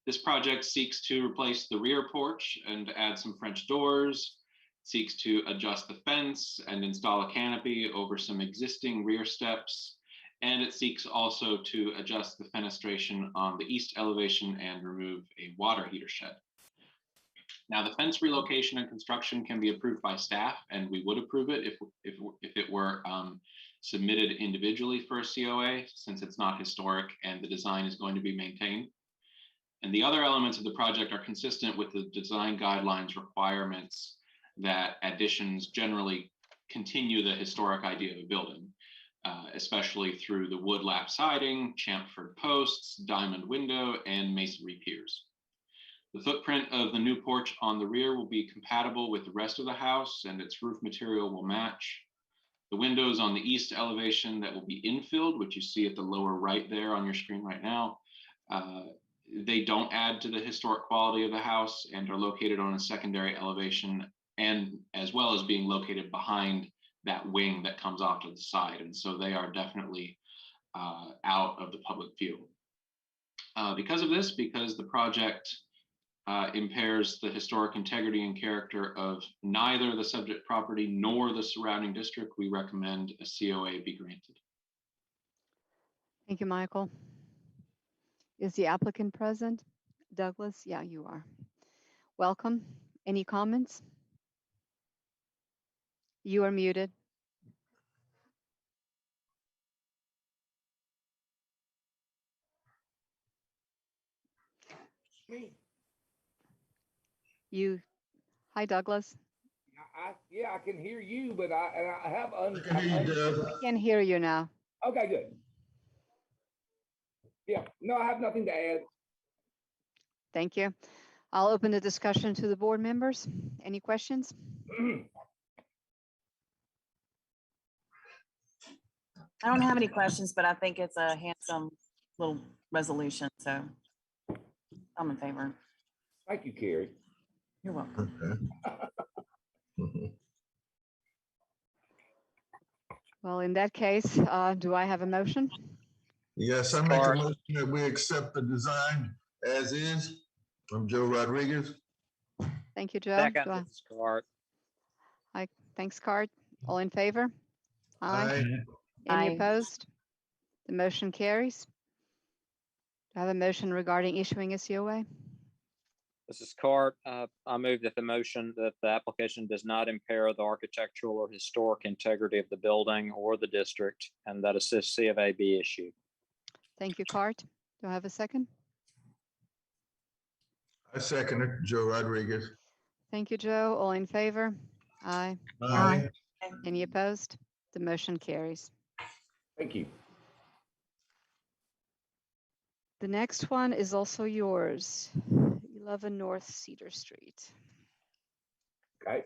This project seeks to replace the rear porch and add some French doors, seeks to adjust the fence and install a canopy over some existing rear steps, and it seeks also to adjust the fenestration on the east elevation and remove a water heater shed. Now, the fence relocation and construction can be approved by staff, and we would approve it if it were submitted individually for a COA, since it's not historic and the design is going to be maintained. And the other elements of the project are consistent with the design guidelines requirements that additions generally continue the historic idea of a building, especially through the wood lap siding, chamfered posts, diamond window, and masonry piers. The footprint of the new porch on the rear will be compatible with the rest of the house, and its roof material will match. The windows on the east elevation that will be infilled, which you see at the lower right there on your screen right now, they don't add to the historic quality of the house and are located on a secondary elevation, and as well as being located behind that wing that comes off to the side. And so they are definitely out of the public view. Because of this, because the project impairs the historic integrity and character of neither the subject property nor the surrounding district, we recommend a COA be granted. Thank you, Michael. Is the applicant present? Douglas? Yeah, you are. Welcome. Any comments? You are muted. Hi, Douglas. Yeah, I can hear you, but I have I can hear you, Doug. I can hear you now. Okay, good. Yeah, no, I have nothing to add. Thank you. I'll open the discussion to the board members. Any questions? I don't have any questions, but I think it's a handsome little resolution, so I'm in favor. Thank you, Carrie. You're welcome. Okay. Well, in that case, do I have a motion? Yes, I make a motion that we accept the design as is. I'm Joe Rodriguez. Thank you, Joe. Second, Do I- this is Cart. Thanks, Cart. All in favor? Aye. Any Aye. opposed? The motion carries. Do I have a motion regarding issuing a COA? This is Cart. I move that the motion that the application does not impair the architectural or historic integrity of the building or the district, and that a C of A be issued. Thank you, Cart. Do I have a second? I second it, Joe Rodriguez. Thank you, Joe. All in favor? Aye. Aye. Any opposed? The motion carries. Thank you. The next one is also yours. 11 North Cedar Street. Okay.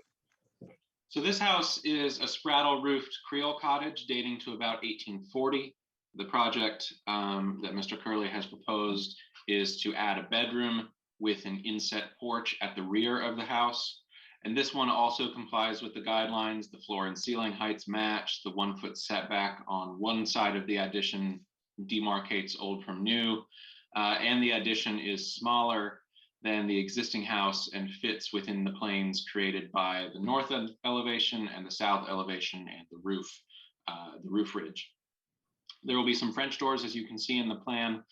So this house is a spraddle-roofed Creole cottage dating to about 1840. The project that Mr. Curley has proposed is to add a bedroom with an inset porch at the rear of the house. And this one also complies with the guidelines. The floor and ceiling heights match. The 1 foot setback on one side of the addition demarcates old from new. And the addition is smaller than the existing house and fits within the planes created by the north elevation and the south elevation and the roof ridge. There will be some French doors, as you can see in the plan,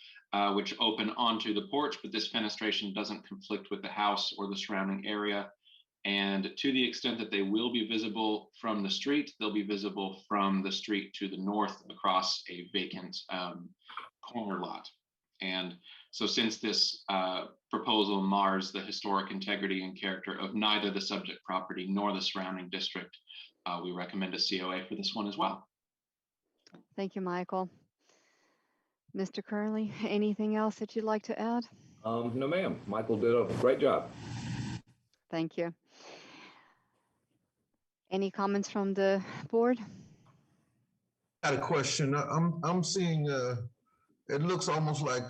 which open onto the porch, but this fenestration doesn't conflict with the house or the surrounding area. And to the extent that they will be visible from the street, they'll be visible from the street to the north across a vacant corner lot. And so since this proposal mars the historic integrity and character of neither the subject property nor the surrounding district, we recommend a COA for this one as well. Thank you, Michael. Mr. Curley, anything else that you'd like to add? No, ma'am. Michael did a great job. Thank you. Any comments from the board? I had a question. I'm seeing, it looks almost like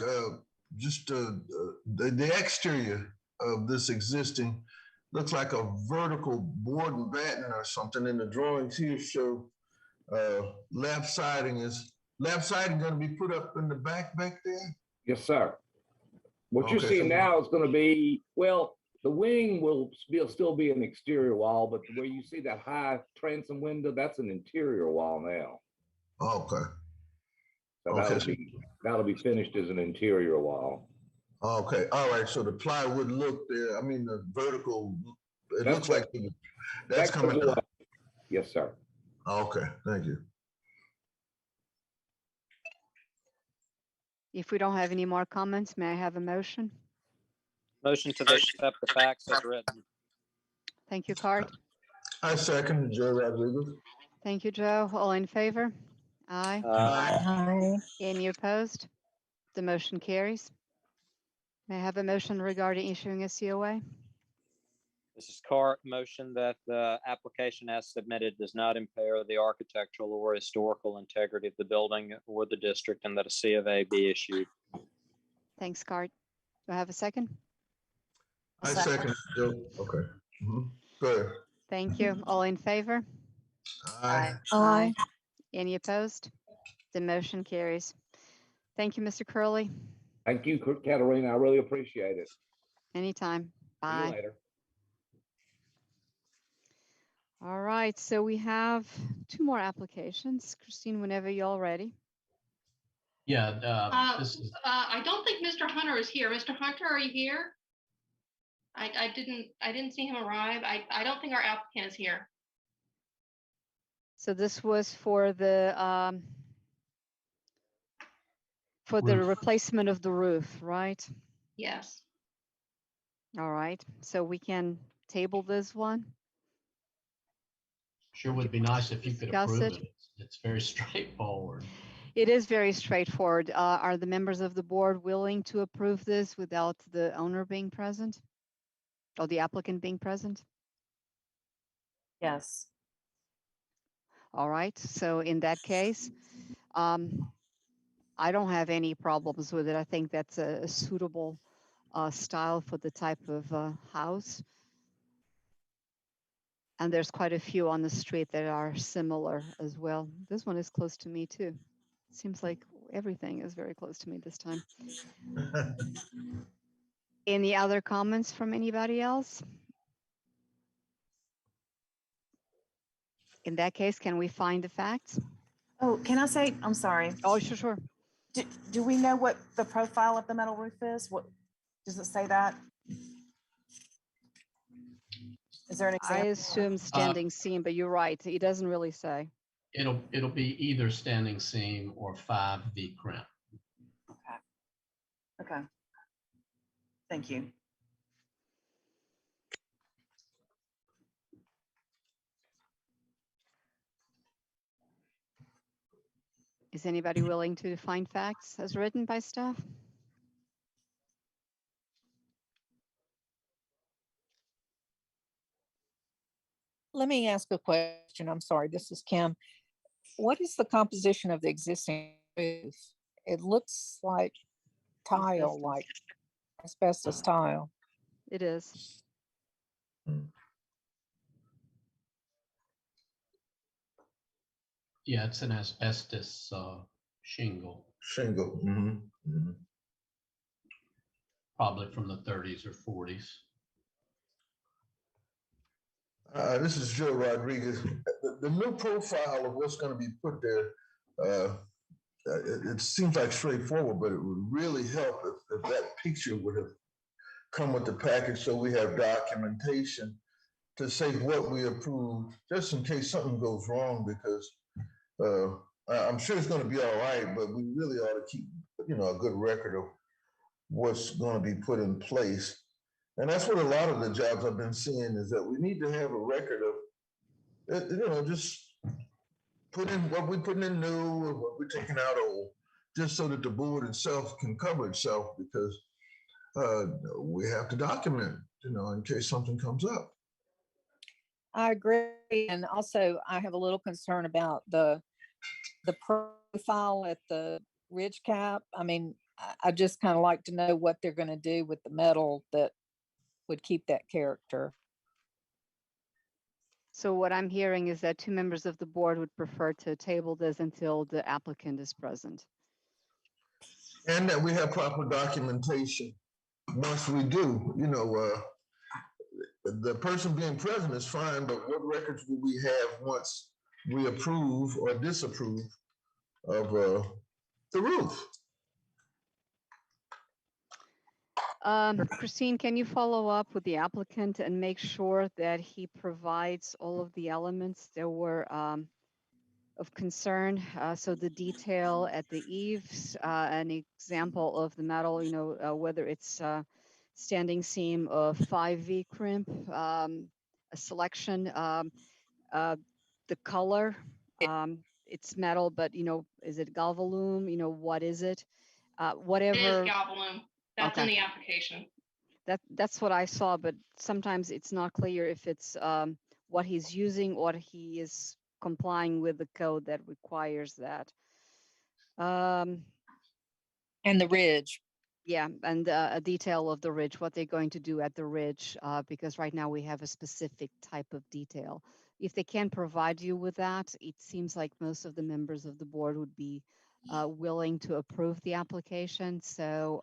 just the exterior of this existing looks like a vertical board and batten or something. In the drawings here show lap siding going to be put up in the back there? Yes, sir. What you're Okay, seeing so- now is going to be, well, the wing will still be an exterior wall, but where you see that high transom window, that's an interior wall now. Okay. So Okay. that'll be finished as an interior wall. Okay. All right. So the plywood look there, I mean, the vertical, it That's looks what- like that's coming goes out. away. Yes, sir. Okay. Thank you. If we don't have any more comments, may I have a motion? Motion to accept the facts as written. Thank you, Cart. I second Joe Rodriguez. Thank you, Joe. All in favor? Aye. Aye. Any opposed? The motion carries. May I have a motion regarding issuing a COA? Mrs. Cart, motion that the application as submitted does not impair the architectural or historical integrity of the building or the district, and that a C of A be issued. Thanks, Cart. Do I have a second? I second Joe. Okay. Mhm. Go ahead. Thank you. All in favor? Aye. Aye. Any opposed? The motion carries. Thank you, Mr. Curley. Thank you, Katarina. I really appreciate it. Anytime. See you Bye. later. All right, so we have two more applications. Christine, whenever you're all ready. Yeah, this is, I don't think Mr. Hunter is here. Mr. Hunter, are you here? I didn't see him arrive. I don't think our applicant is here. So this was for the Roof. replacement of the roof, right? Yes. All right, so we can table this one. sure would be nice if you could Discuss approve it. it. It's very straightforward. It is very straightforward. Are the members of the board willing to approve this without the owner being present? Or the applicant being present? Yes. All right, so in that case, I don't have any problems with it. I think that's a suitable style for the type of house. And there's quite a few on the street that are similar as well. This one is close to me too. Seems like everything is very close to me this time. Any other comments from anybody else? In that case, can we find the facts? Oh, can I say, I'm sorry. Oh, sure. Do we know what the profile of the metal roof is? What, does it say that? Is there an I example? assume standing seam, but you're right. It doesn't really say. It'll be either standing seam or 5V crimp. Okay. Thank you. Is anybody willing to find facts as written by staff? Let me ask a question. I'm sorry, this is Kim. What is the composition of the existing roof? It looks like tile, Asbestos. like asbestos tile. It is. Yeah, it's an asbestos shingle. Shingle. Mhm, mhm. probably from the 30s or 40s. This is Joe Rodriguez. The new profile of what's going to be put there, it seems like straightforward, but it would really help if that picture would have come with the package so we have documentation to say what we approved, just in case something goes wrong, because I'm sure it's going to be all right, but we really ought to keep, a good record of what's going to be put in place. And that's what a lot of the jobs I've been seeing is that we need to have a record of, just put in what we're putting in new and what we're taking out old, just so that the board itself can cover itself, because we have to document, in case something comes up. I agree. And also I have a little concern about the profile at the ridge cap. I mean, I just kind of like to know what they're going to do with the metal that would keep that character. So what I'm hearing is that two members of the board would prefer to table this until the applicant is present. And that we have proper documentation. Once we do, the person being present is fine, but what records will we have once we approve or disapprove of the roof? Christine, can you follow up with the applicant and make sure that he provides all of the elements that were of concern? So the detail at the eaves, an example of the metal, whether it's standing seam of 5V crimp, a selection, the color, it's metal, but is it galvalume? What is it? Whatever. It is galvalume. That's in Okay. the application. That's what I saw, but sometimes it's not clear if it's what he's using or he is complying with the code that requires that. And the ridge. Yeah, and a detail of the ridge, what they're going to do at the ridge, because right now we have a specific type of detail. If they can provide you with that, it seems like most of the members of the board would be willing to approve the application. So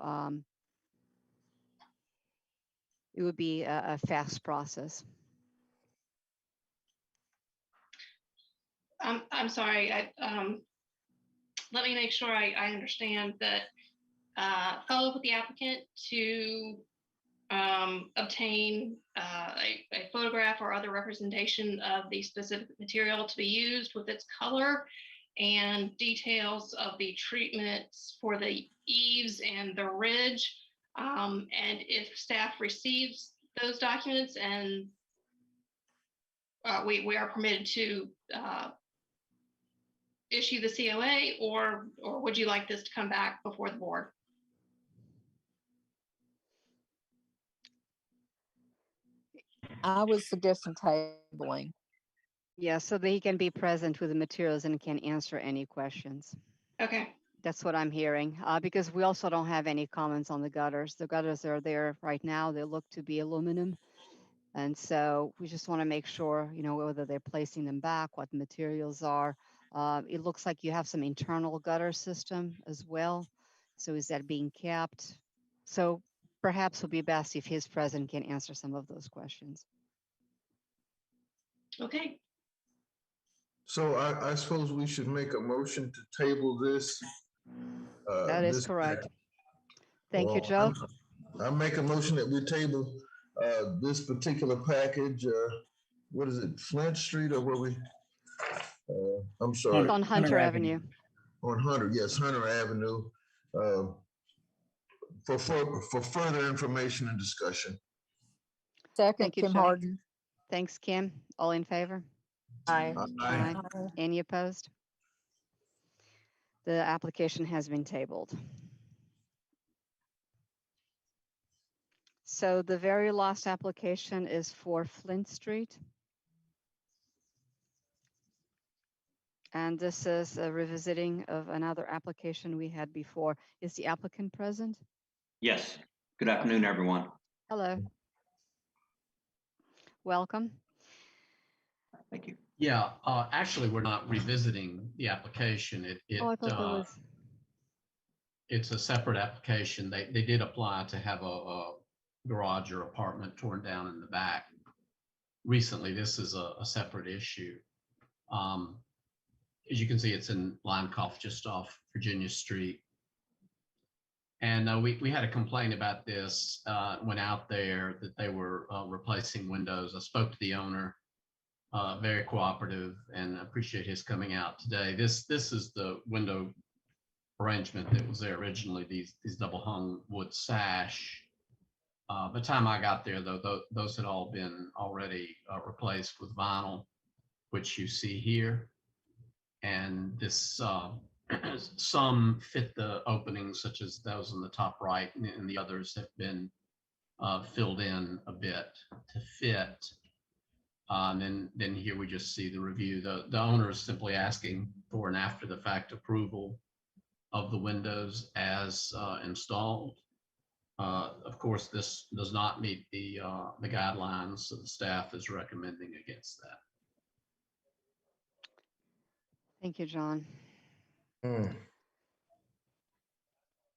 it would be a fast process. I'm sorry. Let me make sure I understand that. Follow up with the applicant to obtain a photograph or other representation of the specific material to be used with its color and details of the treatments for the eaves and the ridge. And if staff receives those documents and we are permitted to issue the COA, or would you like this to come back before the board? I was suggesting tabling. Yeah, so that he can be present with the materials and can answer any questions. Okay. That's what I'm hearing, because we also don't have any comments on the gutters. The gutters are there right now. They look to be aluminum. And so we just want to make sure, whether they're placing them back, what the materials are. It looks like you have some internal gutter system as well. So is that being kept? So perhaps it would be best if his present can answer some of those questions. Okay. So I suppose we should make a motion to table this. That is correct. Thank you, Joe. I make a motion that we table this particular package. What is it, Flint Street or where we? I'm sorry. On Hunter Avenue. On Hunter, yes, Hunter Avenue. For further information and discussion. Second, Thank you, Kim Joe. Harden. Thanks, Kim. All in favor? Aye. Aye. Any opposed? The application has been tabled. So the very last application is for Flint Street. And this is a revisiting of another application we had before. Is the applicant present? Yes. Good afternoon, everyone. Hello. Welcome. Thank you. Yeah, actually, we're not revisiting the application. Oh, I thought that was. it's a separate application. They did apply to have a garage or apartment torn down in the back recently. This is a separate issue. As you can see, it's in Limecoff, just off Virginia Street. And we had a complaint about this, went out there that they were replacing windows. I spoke to the owner, very cooperative, and I appreciate his coming out today. This is the window arrangement that was there originally, these double hung wood sash. By the time I got there, though, those had all been already replaced with vinyl, which you see here. And this, some fit the openings, such as those on the top right, and the others have been filled in a bit to fit. And then here we just see the review. The owner is simply asking for an after the fact approval of the windows as installed. Of course, this does not meet the guidelines, so the staff is recommending against that. Thank you, John.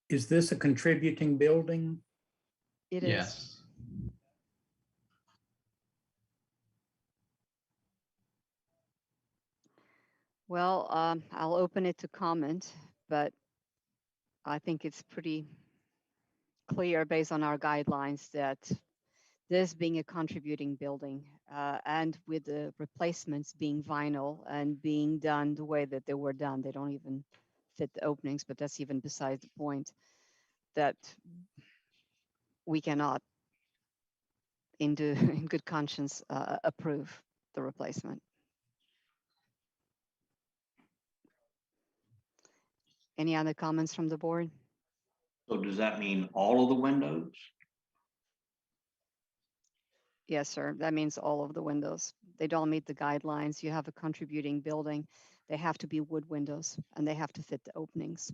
Is this a contributing building? It is. Yes. Well, I'll open it to comment, but I think it's pretty clear based on our guidelines that this being a contributing building and with the replacements being vinyl and being done the way that they were done, they don't even fit the openings, but that's even beside the point, that we cannot in good conscience approve the replacement. Any other comments from the board? So does that mean all of the windows? Yes, sir. That means all of the windows. They don't meet the guidelines. You have a contributing building. They have to be wood windows and they have to fit the openings.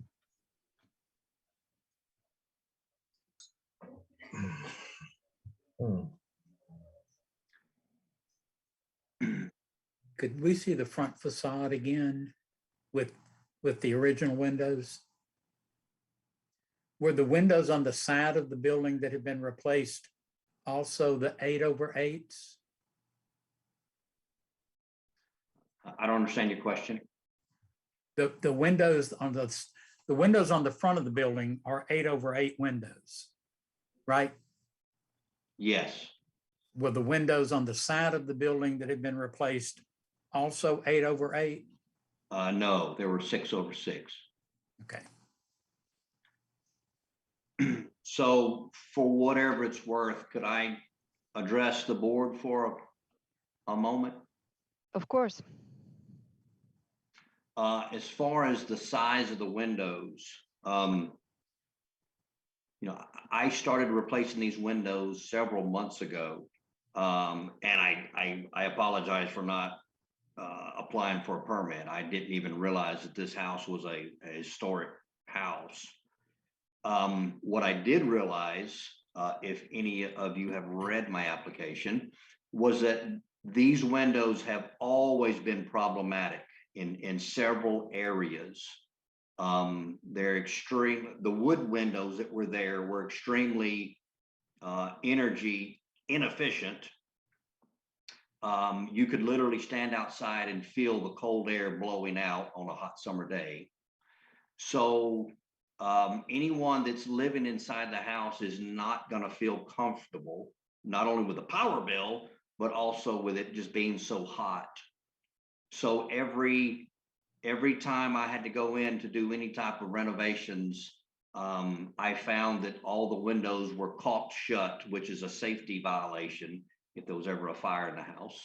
Could we see the front facade again with the original windows? Were the windows on the side of the building that have been replaced also the 8/8s? I don't understand your question. The windows on the windows on the front of the building are 8/8 windows, right? Yes. Were the windows on the side of the building that have been replaced also 8/8? No, there were 6/6. Okay. So for whatever it's worth, could I address the board for a moment? Of course. As far as the size of the windows, I started replacing these windows several months ago. And I apologize for not applying for a permit. I didn't even realize that this house was a historic house. What I did realize, if any of you have read my application, was that these windows have always been problematic in several areas. They're extreme. The wood windows that were there were extremely energy inefficient. You could literally stand outside and feel the cold air blowing out on a hot summer day. So anyone that's living inside the house is not going to feel comfortable, not only with the power bill, but also with it just being so hot. So every time I had to go in to do any type of renovations, I found that all the windows were caulked shut, which is a safety violation if there was ever a fire in the house.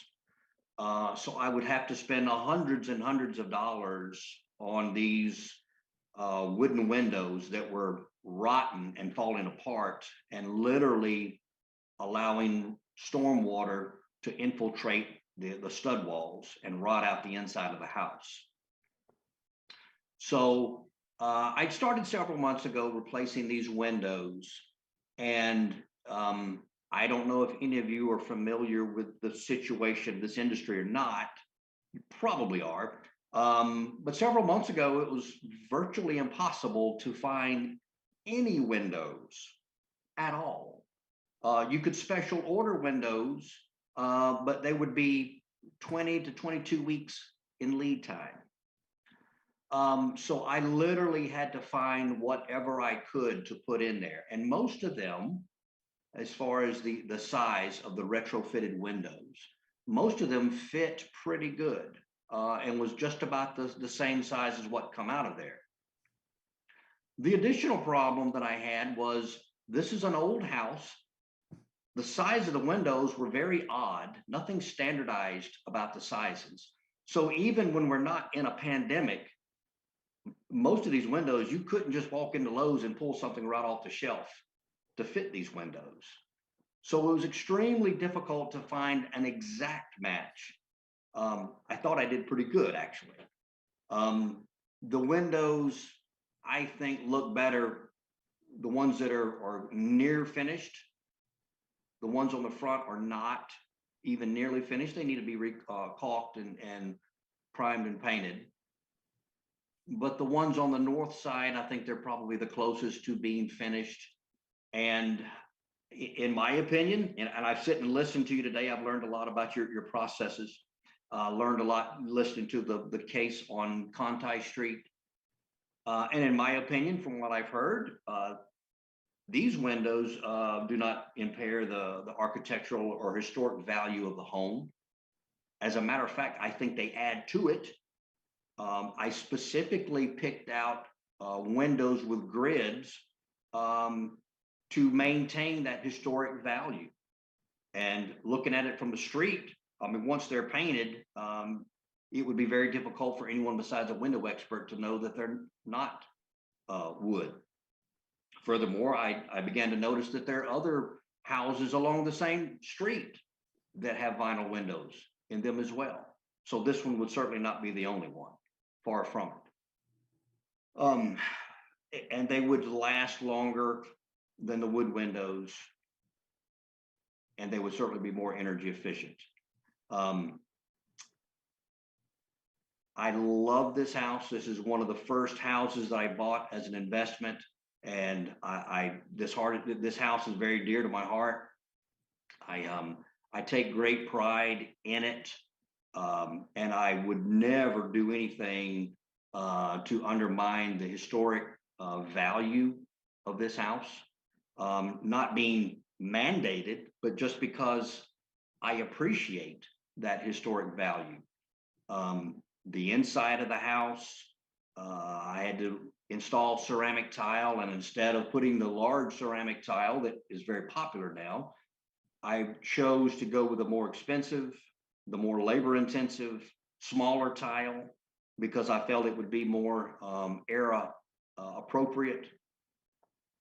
So I would have to spend hundreds and hundreds of dollars on these wooden windows that were rotten and falling apart and literally allowing storm water to infiltrate the stud walls and rot out the inside of the house. So I started several months ago replacing these windows, and I don't know if any of you are familiar with the situation, this industry or not. You probably are. But several months ago, it was virtually impossible to find any windows at all. You could special order windows, but they would be 20 to 22 weeks in lead time. So I literally had to find whatever I could to put in there. And most of them, as far as the size of the retrofitted windows, most of them fit pretty good and was just about the same size as what come out of there. The additional problem that I had was this is an old house. The size of the windows were very odd, nothing standardized about the sizes. So even when we're not in a pandemic, most of these windows, you couldn't just walk into Lowe's and pull something right off the shelf to fit these windows. So it was extremely difficult to find an exact match. I thought I did pretty good, actually. The windows, I think, look better. The ones that are near finished, the ones on the front are not even nearly finished. They need to be caulked and primed and painted. But the ones on the north side, I think they're probably the closest to being finished. And in my opinion, and I've sit and listened to you today, I've learned a lot about your processes, learned a lot listening to the case on Courtyard Street. And in my opinion, from what I've heard, these windows do not impair the architectural or historic value of the home. As a matter of fact, I think they add to it. I specifically picked out windows with grids to maintain that historic value. And looking at it from the street, I mean, once they're painted, it would be very difficult for anyone besides a window expert to know that they're not wood. Furthermore, I began to notice that there are other houses along the same street that have vinyl windows in them as well. So this one would certainly not be the only one, far from it. And they would last longer than the wood windows, and they would certainly be more energy efficient. I love this house. This is one of the first houses that I bought as an investment, and this house is very dear to my heart. I take great pride in it, and I would never do anything to undermine the historic value of this house. Not being mandated, but just because I appreciate that historic value. The inside of the house, I had to install ceramic tile, and instead of putting the large ceramic tile that is very popular now, I chose to go with the more expensive, the more labor intensive, smaller tile, because I felt it would be more era appropriate.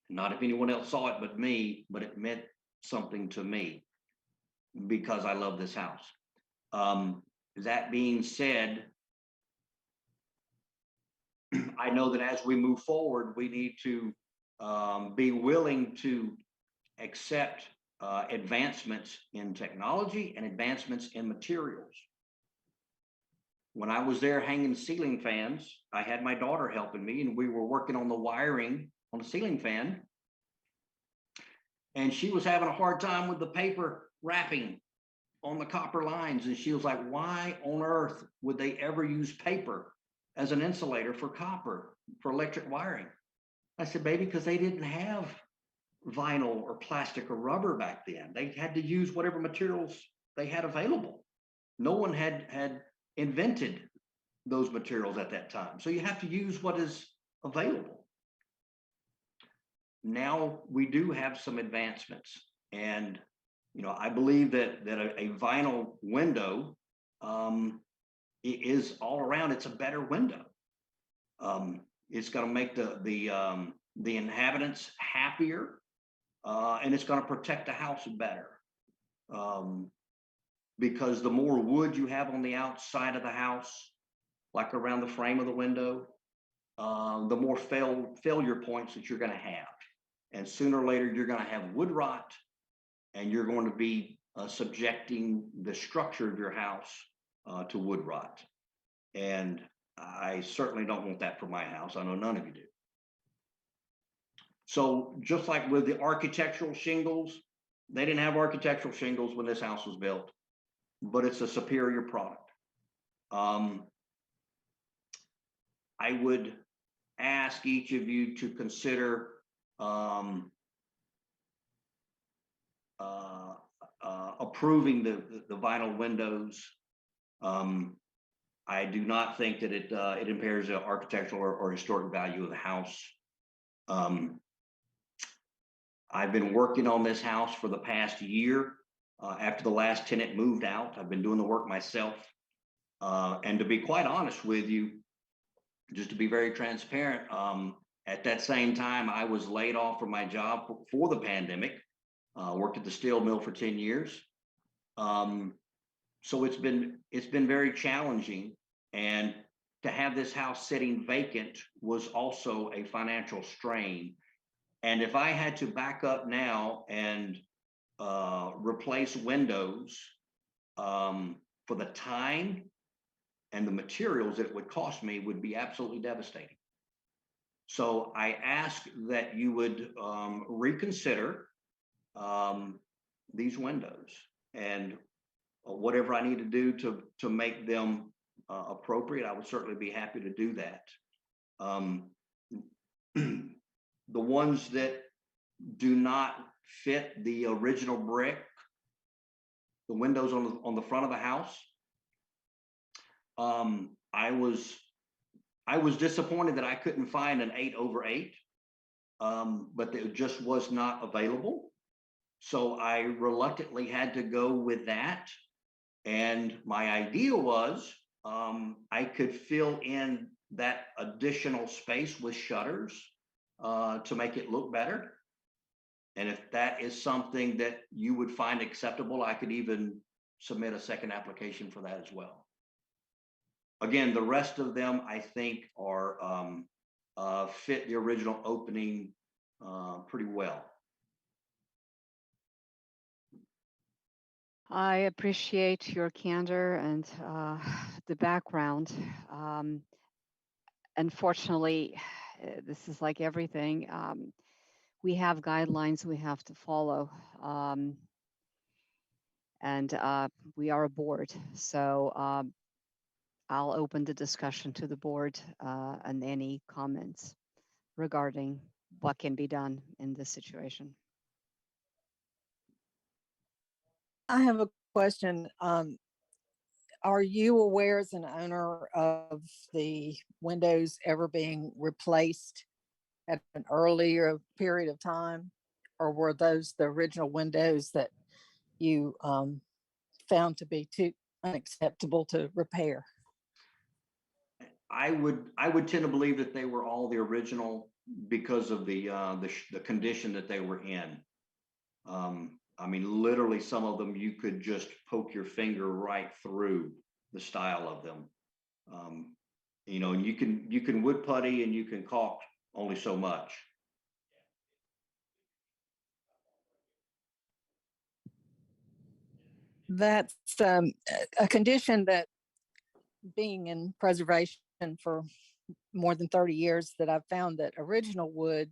Not if anyone else saw it but me, but it meant something to me because I love this house. That being said, I know that as we move forward, we need to be willing to accept advancements in technology and advancements in materials. When I was there hanging ceiling fans, I had my daughter helping me, and we were working on the wiring on the ceiling fan. And she was having a hard time with the paper wrapping on the copper lines. And she was like, why on earth would they ever use paper as an insulator for copper, for electric wiring? I said, baby, because they didn't have vinyl or plastic or rubber back then. They had to use whatever materials they had available. No one had invented those materials at that time. So you have to use what is available. Now we do have some advancements, and I believe that a vinyl window is all around. It's a better window. It's going to make the inhabitants happier, and it's going to protect the house better. Because the more wood you have on the outside of the house, like around the frame of the window, the more failure points that you're going to have. And sooner or later, you're going to have wood rot, and you're going to be subjecting the structure of your house to wood rot. And I certainly don't want that for my house. I know none of you do. So just like with the architectural shingles, they didn't have architectural shingles when this house was built, but it's a superior product. I would ask each of you to consider approving the vinyl windows. I do not think that it impairs the architectural or historic value of the house. I've been working on this house for the past year. After the last tenant moved out, I've been doing the work myself. And to be quite honest with you, just to be very transparent, at that same time, I was laid off from my job for the pandemic. Worked at the steel mill for 10 years. So it's been very challenging, and to have this house sitting vacant was also a financial strain. And if I had to back up now and replace windows for the time and the materials that it would cost me, would be absolutely devastating. So I ask that you would reconsider these windows, and whatever I need to do to make them appropriate, I would certainly be happy to do that. The ones that do not fit the original brick, the windows on the front of the house, I was disappointed that I couldn't find an 8/8, but it just was not available. So I reluctantly had to go with that. And my idea was I could fill in that additional space with shutters to make it look better. And if that is something that you would find acceptable, I could even submit a second application for that as well. Again, the rest of them, I think, are fit the original opening pretty well. I appreciate your candor and the background. Unfortunately, this is like everything. We have guidelines we have to follow. And we are a board. So I'll open the discussion to the board and any comments regarding what can be done in this situation. I have a question. Are you aware as an owner of the windows ever being replaced at an earlier period of time? Or were those the original windows that you found to be too unacceptable to repair? I would tend to believe that they were all the original because of the condition that they were in. I mean, literally, some of them you could just poke your finger right through the style of them. You know, and you can wood putty and you can caulk only so much. That's a condition that, being in preservation for more than 30 years, that I've found that original wood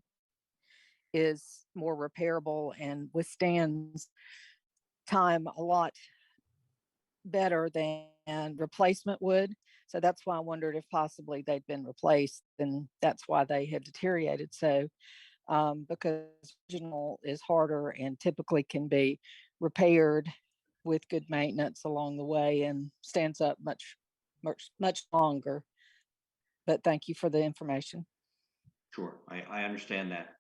is more repairable and withstands time a lot better than replacement wood. So that's why I wondered if possibly they'd been replaced, and that's why they had deteriorated. So because original is harder and typically can be repaired with good maintenance along the way and stands up much longer. But thank you for the information. Sure, I understand that.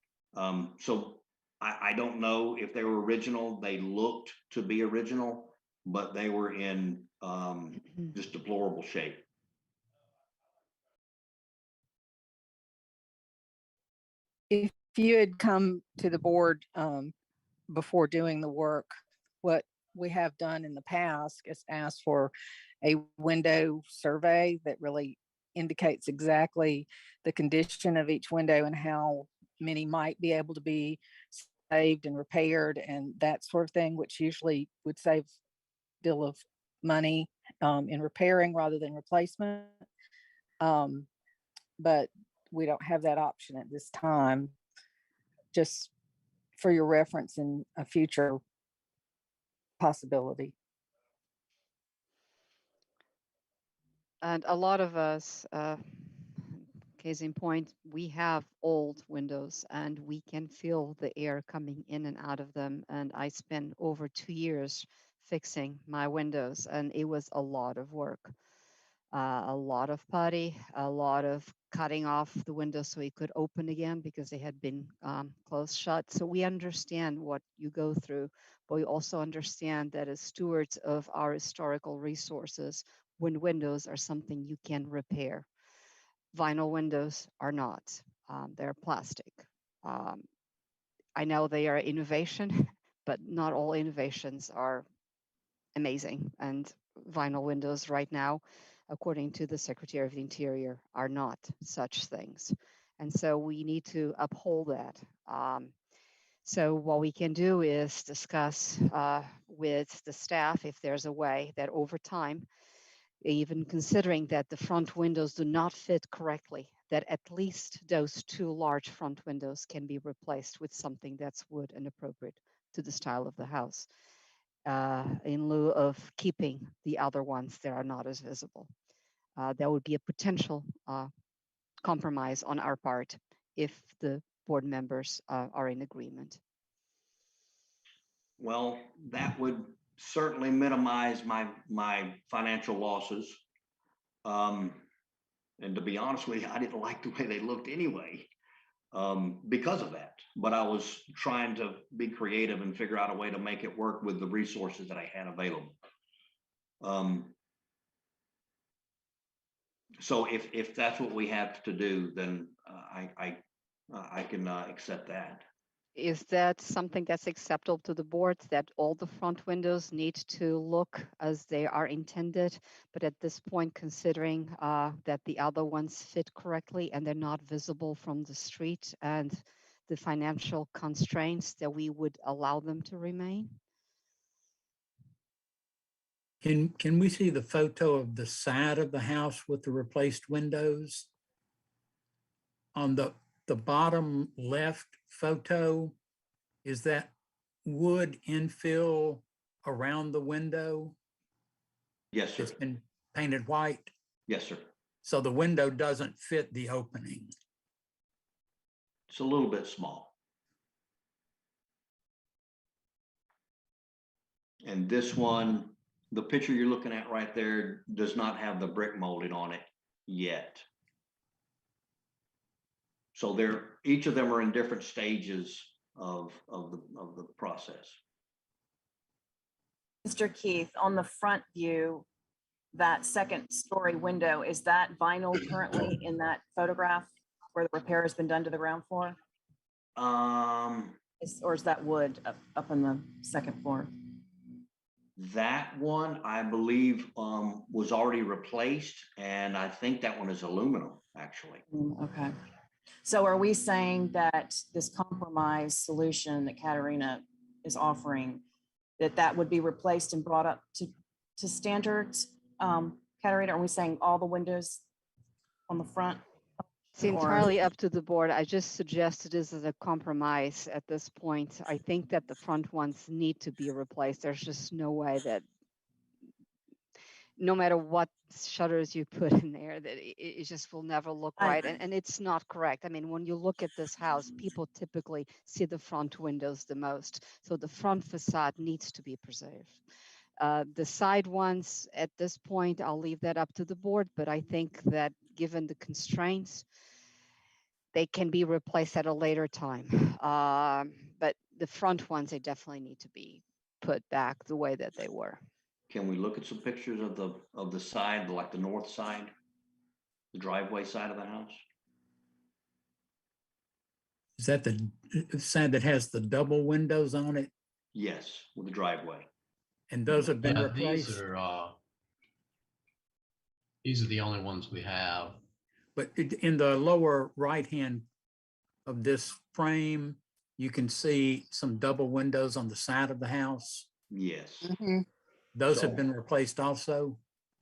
So I don't know if they were original. They looked to be original, but they were in just deplorable shape. If you had come to the board before doing the work, what we have done in the past is ask for a window survey that really indicates exactly the condition of each window and how many might be able to be saved and repaired and that sort of thing, which usually would save a deal of money in repairing rather than replacement. But we don't have that option at this time just for your reference in a future possibility. And a lot of us, case in point, we have old windows and we can feel the air coming in and out of them. And I spent over 2 years fixing my windows, and it was a lot of work. A lot of putty, a lot of cutting off the windows so it could open again because they had been closed shut. So we understand what you go through, but we also understand that as stewards of our historical resources, windows are something you can repair. Vinyl windows are not. They're plastic. I know they are innovation, but not all innovations are amazing. And vinyl windows right now, according to the Secretary of the Interior, are not such things. And so we need to uphold that. So what we can do is discuss with the staff if there's a way that over time, even considering that the front windows do not fit correctly, that at least those 2 large front windows can be replaced with something that's wood and appropriate to the style of the house, in lieu of keeping the other ones that are not as visible. That would be a potential compromise on our part if the board members are in agreement. Well, that would certainly minimize my financial losses. And to be honest with you, I didn't like the way they looked anyway, because of that. But I was trying to be creative and figure out a way to make it work with the resources that I had available. So if that's what we have to do, then I can accept that. Is that something that's acceptable to the board, that all the front windows need to look as they are intended, but at this point, considering that the other ones fit correctly and they're not visible from the street and the financial constraints, that we would allow them to remain? Can we see the photo of the side of the house with the replaced windows? On the bottom left photo, is that wood infill around the window? Yes, sir. It's been painted white. Yes, sir. So the window doesn't fit the opening. It's a little bit small. And this one, the picture you're looking at right there does not have the brick molding on it yet. So each of them are in different stages of the process. Mr. Keith, on the front view, that second story window, is that vinyl currently in that photograph where the repair has been done to the ground floor? Or is that wood up on the second floor? That one, I believe, was already replaced, and I think that one is aluminum, actually. Okay. So are we saying that this compromise solution that Katerina is offering, that would be replaced and brought up to standards? Katerina, are we saying all the windows on the front? It's entirely up to the board. I just suggested this as a compromise at this point. I think that the front ones need to be replaced. There's just no way that, no matter what shutters you put in there, that it just will never look right. And it's not correct. I mean, when you look at this house, people typically see the front windows the most. So the front facade needs to be preserved. The side ones, at this point, I'll leave that up to the board, but I think that given the constraints, they can be replaced at a later time. But the front ones, they definitely need to be put back the way that they were. Can we look at some pictures of the side, like the north side, the driveway side of the house? Is that the side that has the double windows on it? Yes, with the driveway. And those have been Yeah, replaced? These are the only ones we have. But in the lower right-hand of this frame, you can see some double windows on the side of the house. Yes. Mm-hmm. Those have been replaced also?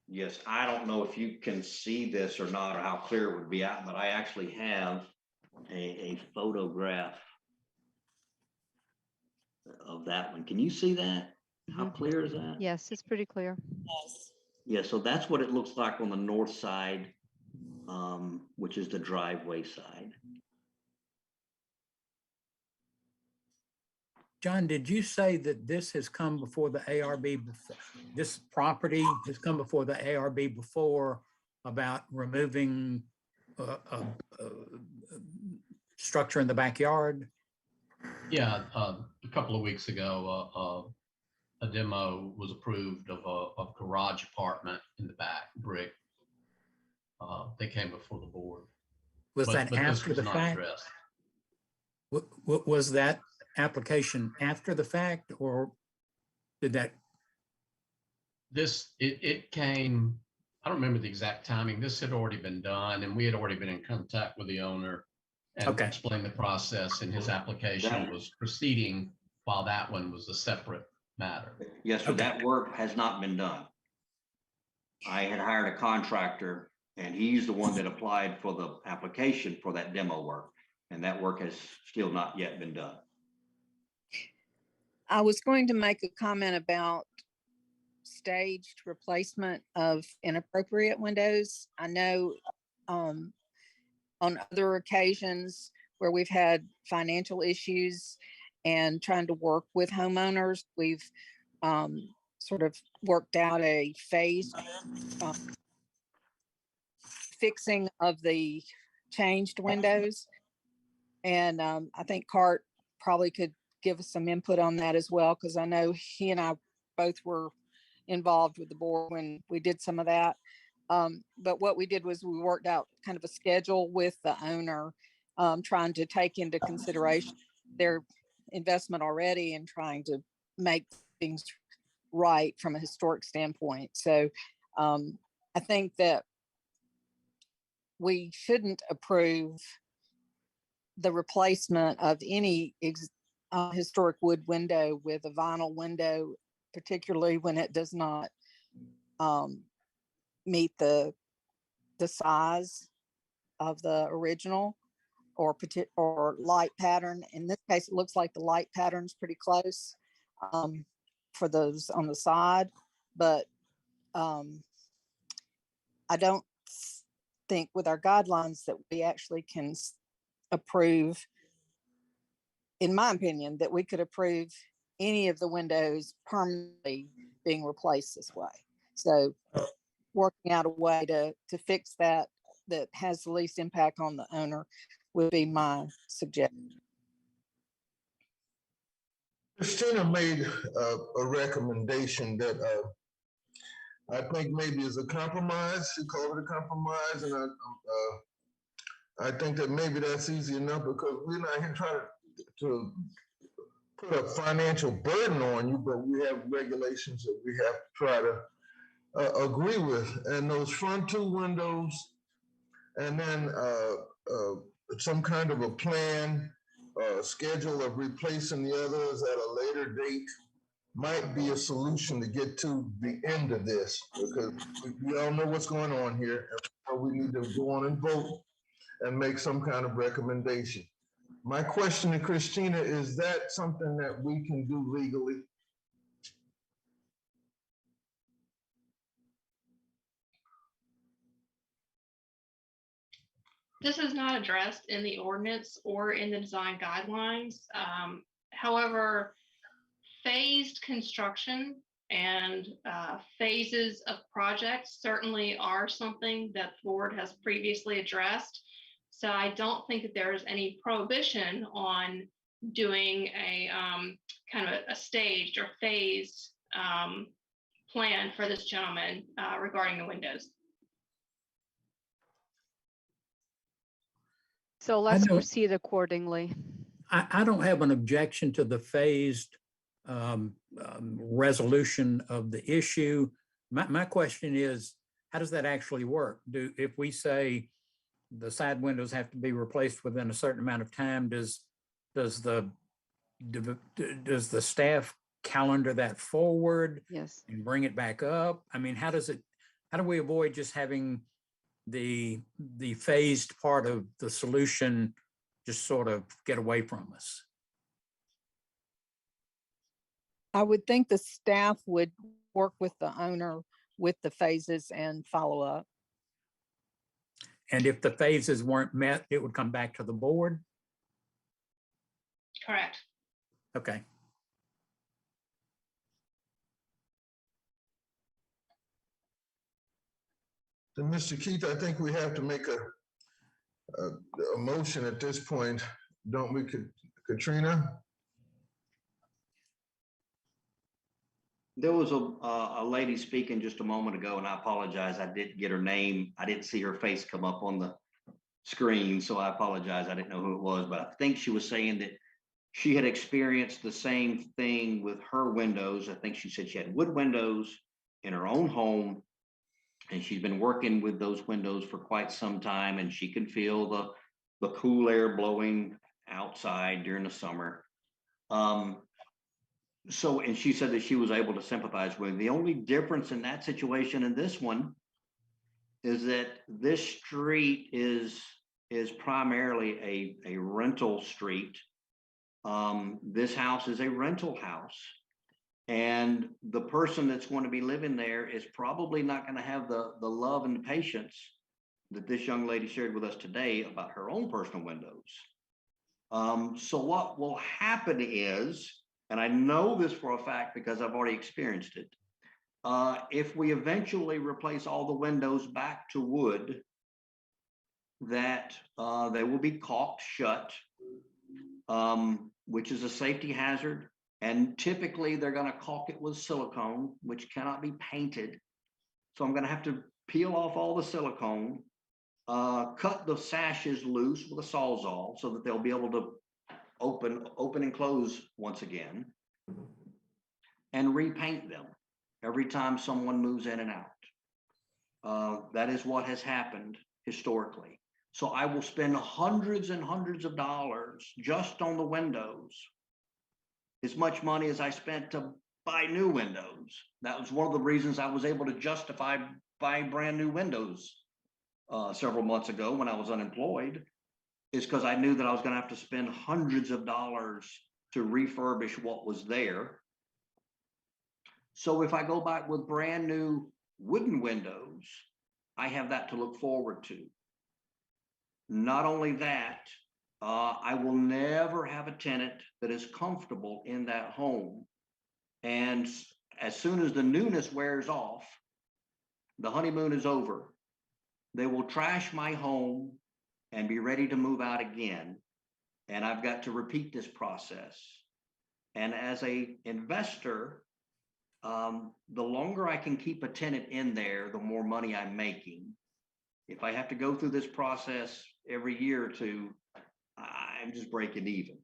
Yes, I don't know if you can see this or not, or how clear it would be out, but I actually have a photograph of that one. Can you see that? How clear is that? Yes, it's pretty clear. Yeah, so that's what it looks like on the north side, which is the driveway side. John, did you say that this has come before the ARB, this property has come before the ARB before about removing a structure in the backyard? Yeah, a couple of weeks ago, a demo was approved of a garage apartment in the back, brick. They came before the board. Was But that this after was the not fact? addressed. Was that application after the fact, or did that? It came, I don't remember the exact timing. This had already been done and we had already been in contact with the owner and Okay. explained the process, and his application was proceeding while that one was a separate matter. Yes, so that work has not been done. I had hired a contractor and he's the one that applied for the application for that demo work. And that work has still not yet been done. I was going to make a comment about staged replacement of inappropriate windows. I know on other occasions where we've had financial issues and trying to work with homeowners, we've sort of worked out a phased fixing of the changed windows. And I think Cart probably could give us some input on that as well, because I know he and I both were involved with the board when we did some of that. But what we did was we worked out kind of a schedule with the owner, trying to take into consideration their investment already and trying to make things right from a historic standpoint. So I think that we shouldn't approve the replacement of any historic wood window with a vinyl window, particularly when it does not meet the size of the original or light pattern. In this case, it looks like the light pattern's pretty close for those on the side, but I don't think with our guidelines that we actually can approve, in my opinion, that we could approve any of the windows permanently being replaced this way. So working out a way to fix that has the least impact on the owner would be my suggestion. Christina made a recommendation that I think maybe is a compromise. She called it a compromise, and I think that maybe that's easy enough, because we're not here trying to put a financial burden on you, but we have regulations that we have to try to agree with. And those front two windows, and then some kind of a plan, schedule of replacing the others at a later date might be a solution to get to the end of this, because we all know what's going on here. And we need to go on and vote and make some kind of recommendation. My question to Christina, is that something that we can do legally? This is not addressed in the ordinance or in the design guidelines. However, phased construction and phases of projects certainly are something that the board has previously addressed. So I don't think that there is any prohibition on doing a kind of a staged or phased plan for this gentleman regarding the windows. So let's proceed accordingly. I don't have an objection to the phased resolution of the issue. My question is, how does that actually work? If we say the side windows have to be replaced within a certain amount of time, does the staff calendar that forward? Yes. And bring it back up? I mean, how do we avoid just having the phased part of the solution just sort of get away from us? I would think the staff would work with the owner with the phases and follow up. And if the phases weren't met, it would come back to the board? Correct. Okay. Then, Mr. Keith, I think we have to make a motion at this point, don't we, Katrina? There was a lady speaking just a moment ago, and I apologize, I didn't get her name. I didn't see her face come up on the screen, so I apologize. I didn't know who it was, but I think she was saying that she had experienced the same thing with her windows. I think she said she had wood windows in her own home, and she's been working with those windows for quite some time, and she can feel the cool air blowing outside during the summer. So, and she said that she was able to sympathize with. The only difference in that situation and this one is that this street is primarily a rental street. This house is a rental house. And the person that's going to be living there is probably not going to have the love and the patience that this young lady shared with us today about her own personal windows. So what will happen is, and I know this for a fact because I've already experienced it, if we eventually replace all the windows back to wood, that they will be caulked shut, which is a safety hazard. And typically they're going to caulk it with silicone, which cannot be painted. So I'm going to have to peel off all the silicone, cut the sashes loose with a Sawzall so that they'll be able to open and close once again, and repaint them every time someone moves in and out. That is what has happened historically. So I will spend hundreds and hundreds of dollars just on the windows, as much money as I spent to buy new windows. That was one of the reasons I was able to justify buying brand new windows several months ago when I was unemployed, is because I knew that I was going to have to spend hundreds of dollars to refurbish what was there. So if I go back with brand new wooden windows, I have that to look forward to. Not only that, I will never have a tenant that is comfortable in that home. And as soon as the newness wears off, the honeymoon is over. They will trash my home and be ready to move out again. And I've got to repeat this process. And as an investor, the longer I can keep a tenant in there, the more money I'm making. If I have to go through this process every year or two, I'm just breaking even.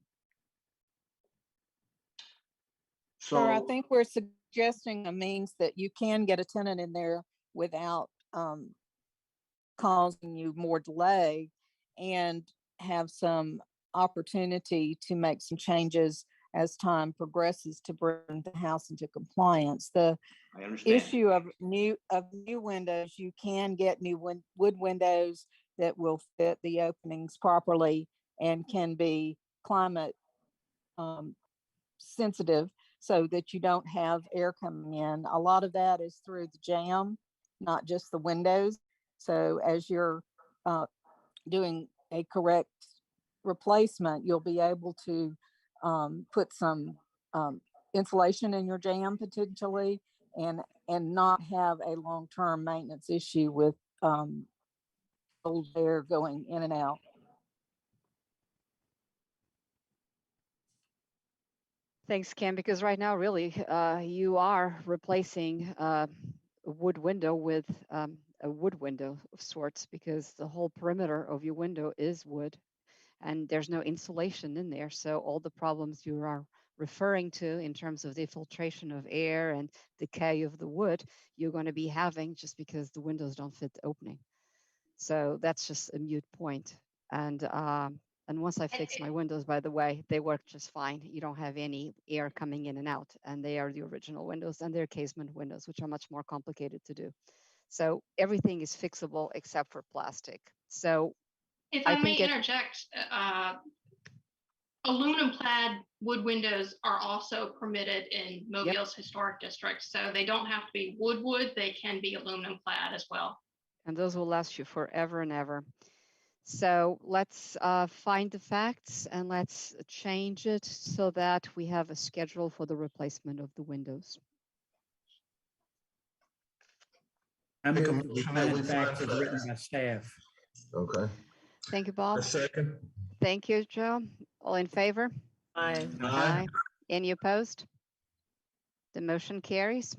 So I think we're suggesting a means that you can get a tenant in there without causing you more delay, and have some opportunity to make some changes as time progresses to bring the house into compliance. The issue of new windows, you can get new wood windows that will fit the openings properly and can be climate sensitive so that you don't have air coming in. A lot of that is through the jamb, not just the windows. So as you're doing a correct replacement, you'll be able to put some insulation in your jamb potentially, and not have a long-term maintenance issue with cold air going in and out. Thanks, Kim, because right now, really, you are replacing a wood window with a wood window of sorts, because the whole perimeter of your window is wood and there's no insulation in there. So all the problems you are referring to in terms of the filtration of air and decay of the wood, you're going to be having just because the windows don't fit the opening. So that's just a moot point. And once I fix my windows, by the way, they work just fine. You don't have any air coming in and out, and they are the original windows, and they're casement windows, which are much more complicated to do. So everything is fixable except for plastic. So if I may interject, Aluminum clad wood windows are also permitted in Mobile's historic district, so they don't have to be wood, they can be aluminum clad as well. And those will last you forever and ever. So let's find the facts and let's change it so that we have a schedule for the replacement of the windows. I Make a move that we motion that find we facts find as written facts. by staff. Okay. Thank you, A Bob. second. Thank you, Joe. All in favor? Aye. Aye. Any opposed? The motion carries.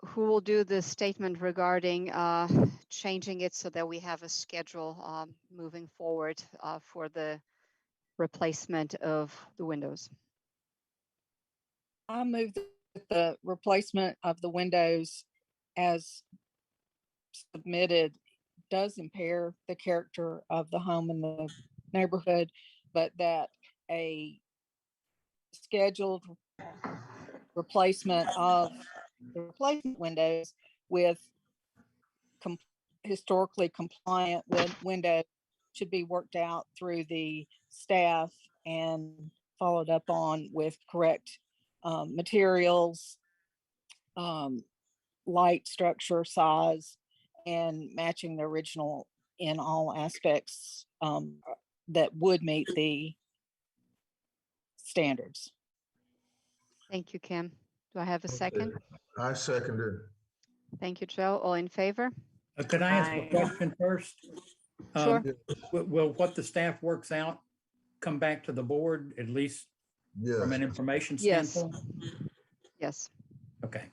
Who will do the statement regarding changing it so that we have a schedule moving forward for the replacement of the windows? I move that the replacement of the windows as submitted does impair the character of the home and the neighborhood, but that a scheduled replacement of the replacement windows with historically compliant windows should be worked out through the staff and followed up on with correct materials, light, structure, size, and matching the original in all aspects that would meet the standards. Thank you, Kim. Do I have a second? I seconded. Thank you, Joe. All in favor? Could I ask a Aye. question first? Sure. Will what the staff works out come back to the board, at least from an Yes. information Yes. standpoint? Yes. Okay.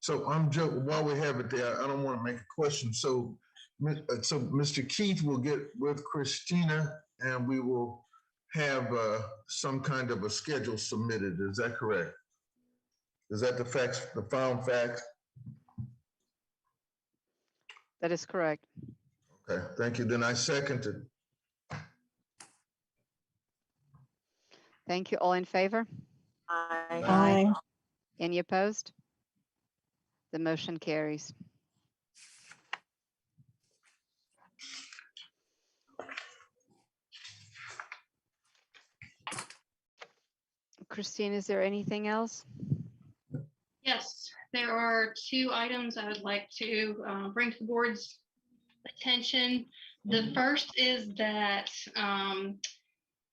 So I'm Joe, while we have it there, I don't want to make a question. So Mr. Keith will get with Christina and we will have some kind of a schedule submitted. Is that correct? Is that the facts, the found facts? That is correct. Okay, thank you. Then I second it. Thank you. All in favor? Aye. Aye. Any opposed? The motion carries. Christine, is there anything else? Yes, there are two items I would like to bring to the board's attention. The first is that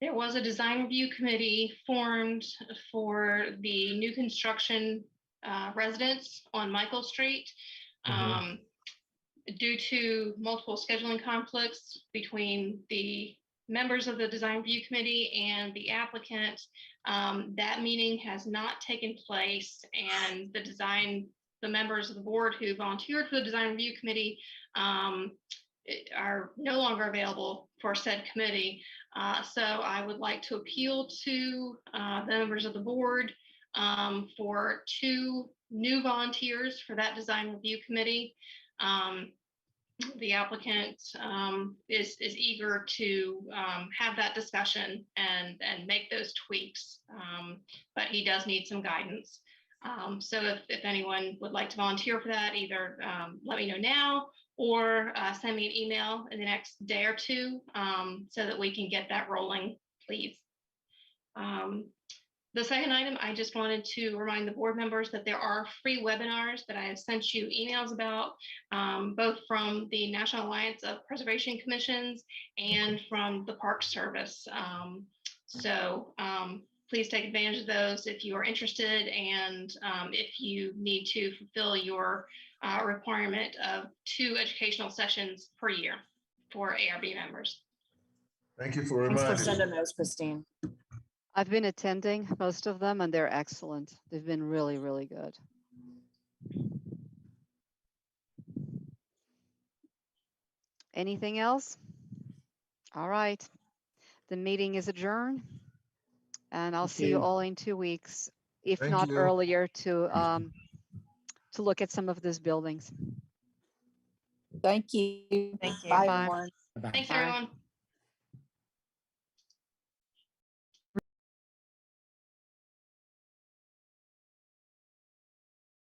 there was a design review committee formed for the new construction residence on Michael Street. Due to multiple scheduling conflicts between the members of the design review committee and the applicant, that meeting has not taken place, and the members of the board who volunteered for the design review committee are no longer available for said committee. So I would like to appeal to the members of the board for two new volunteers for that design review committee. The applicant is eager to have that discussion and make those tweaks, but he does need some guidance. So if anyone would like to volunteer for that, either let me know now or send me an email in the next day or two so that we can get that rolling, please. The second item, I just wanted to remind the board members that there are free webinars that I have sent you emails about, both from the National Alliance of Preservation Commissions and from the Park Service. So please take advantage of those if you are interested, and if you need to fulfill your requirement of 2 educational sessions per year for ARB members. Thank you for Thanks for reminding me. sending those, Christine. I've been attending most of them and they're excellent. They've been really, really good. Anything else? All right. The meeting is adjourned and I'll see you all in 2 weeks, if Thank not you. earlier, to look at some of these buildings. Thank you. Thank you. Bye, Bye. everyone. Bye. Thanks, Bye. everyone.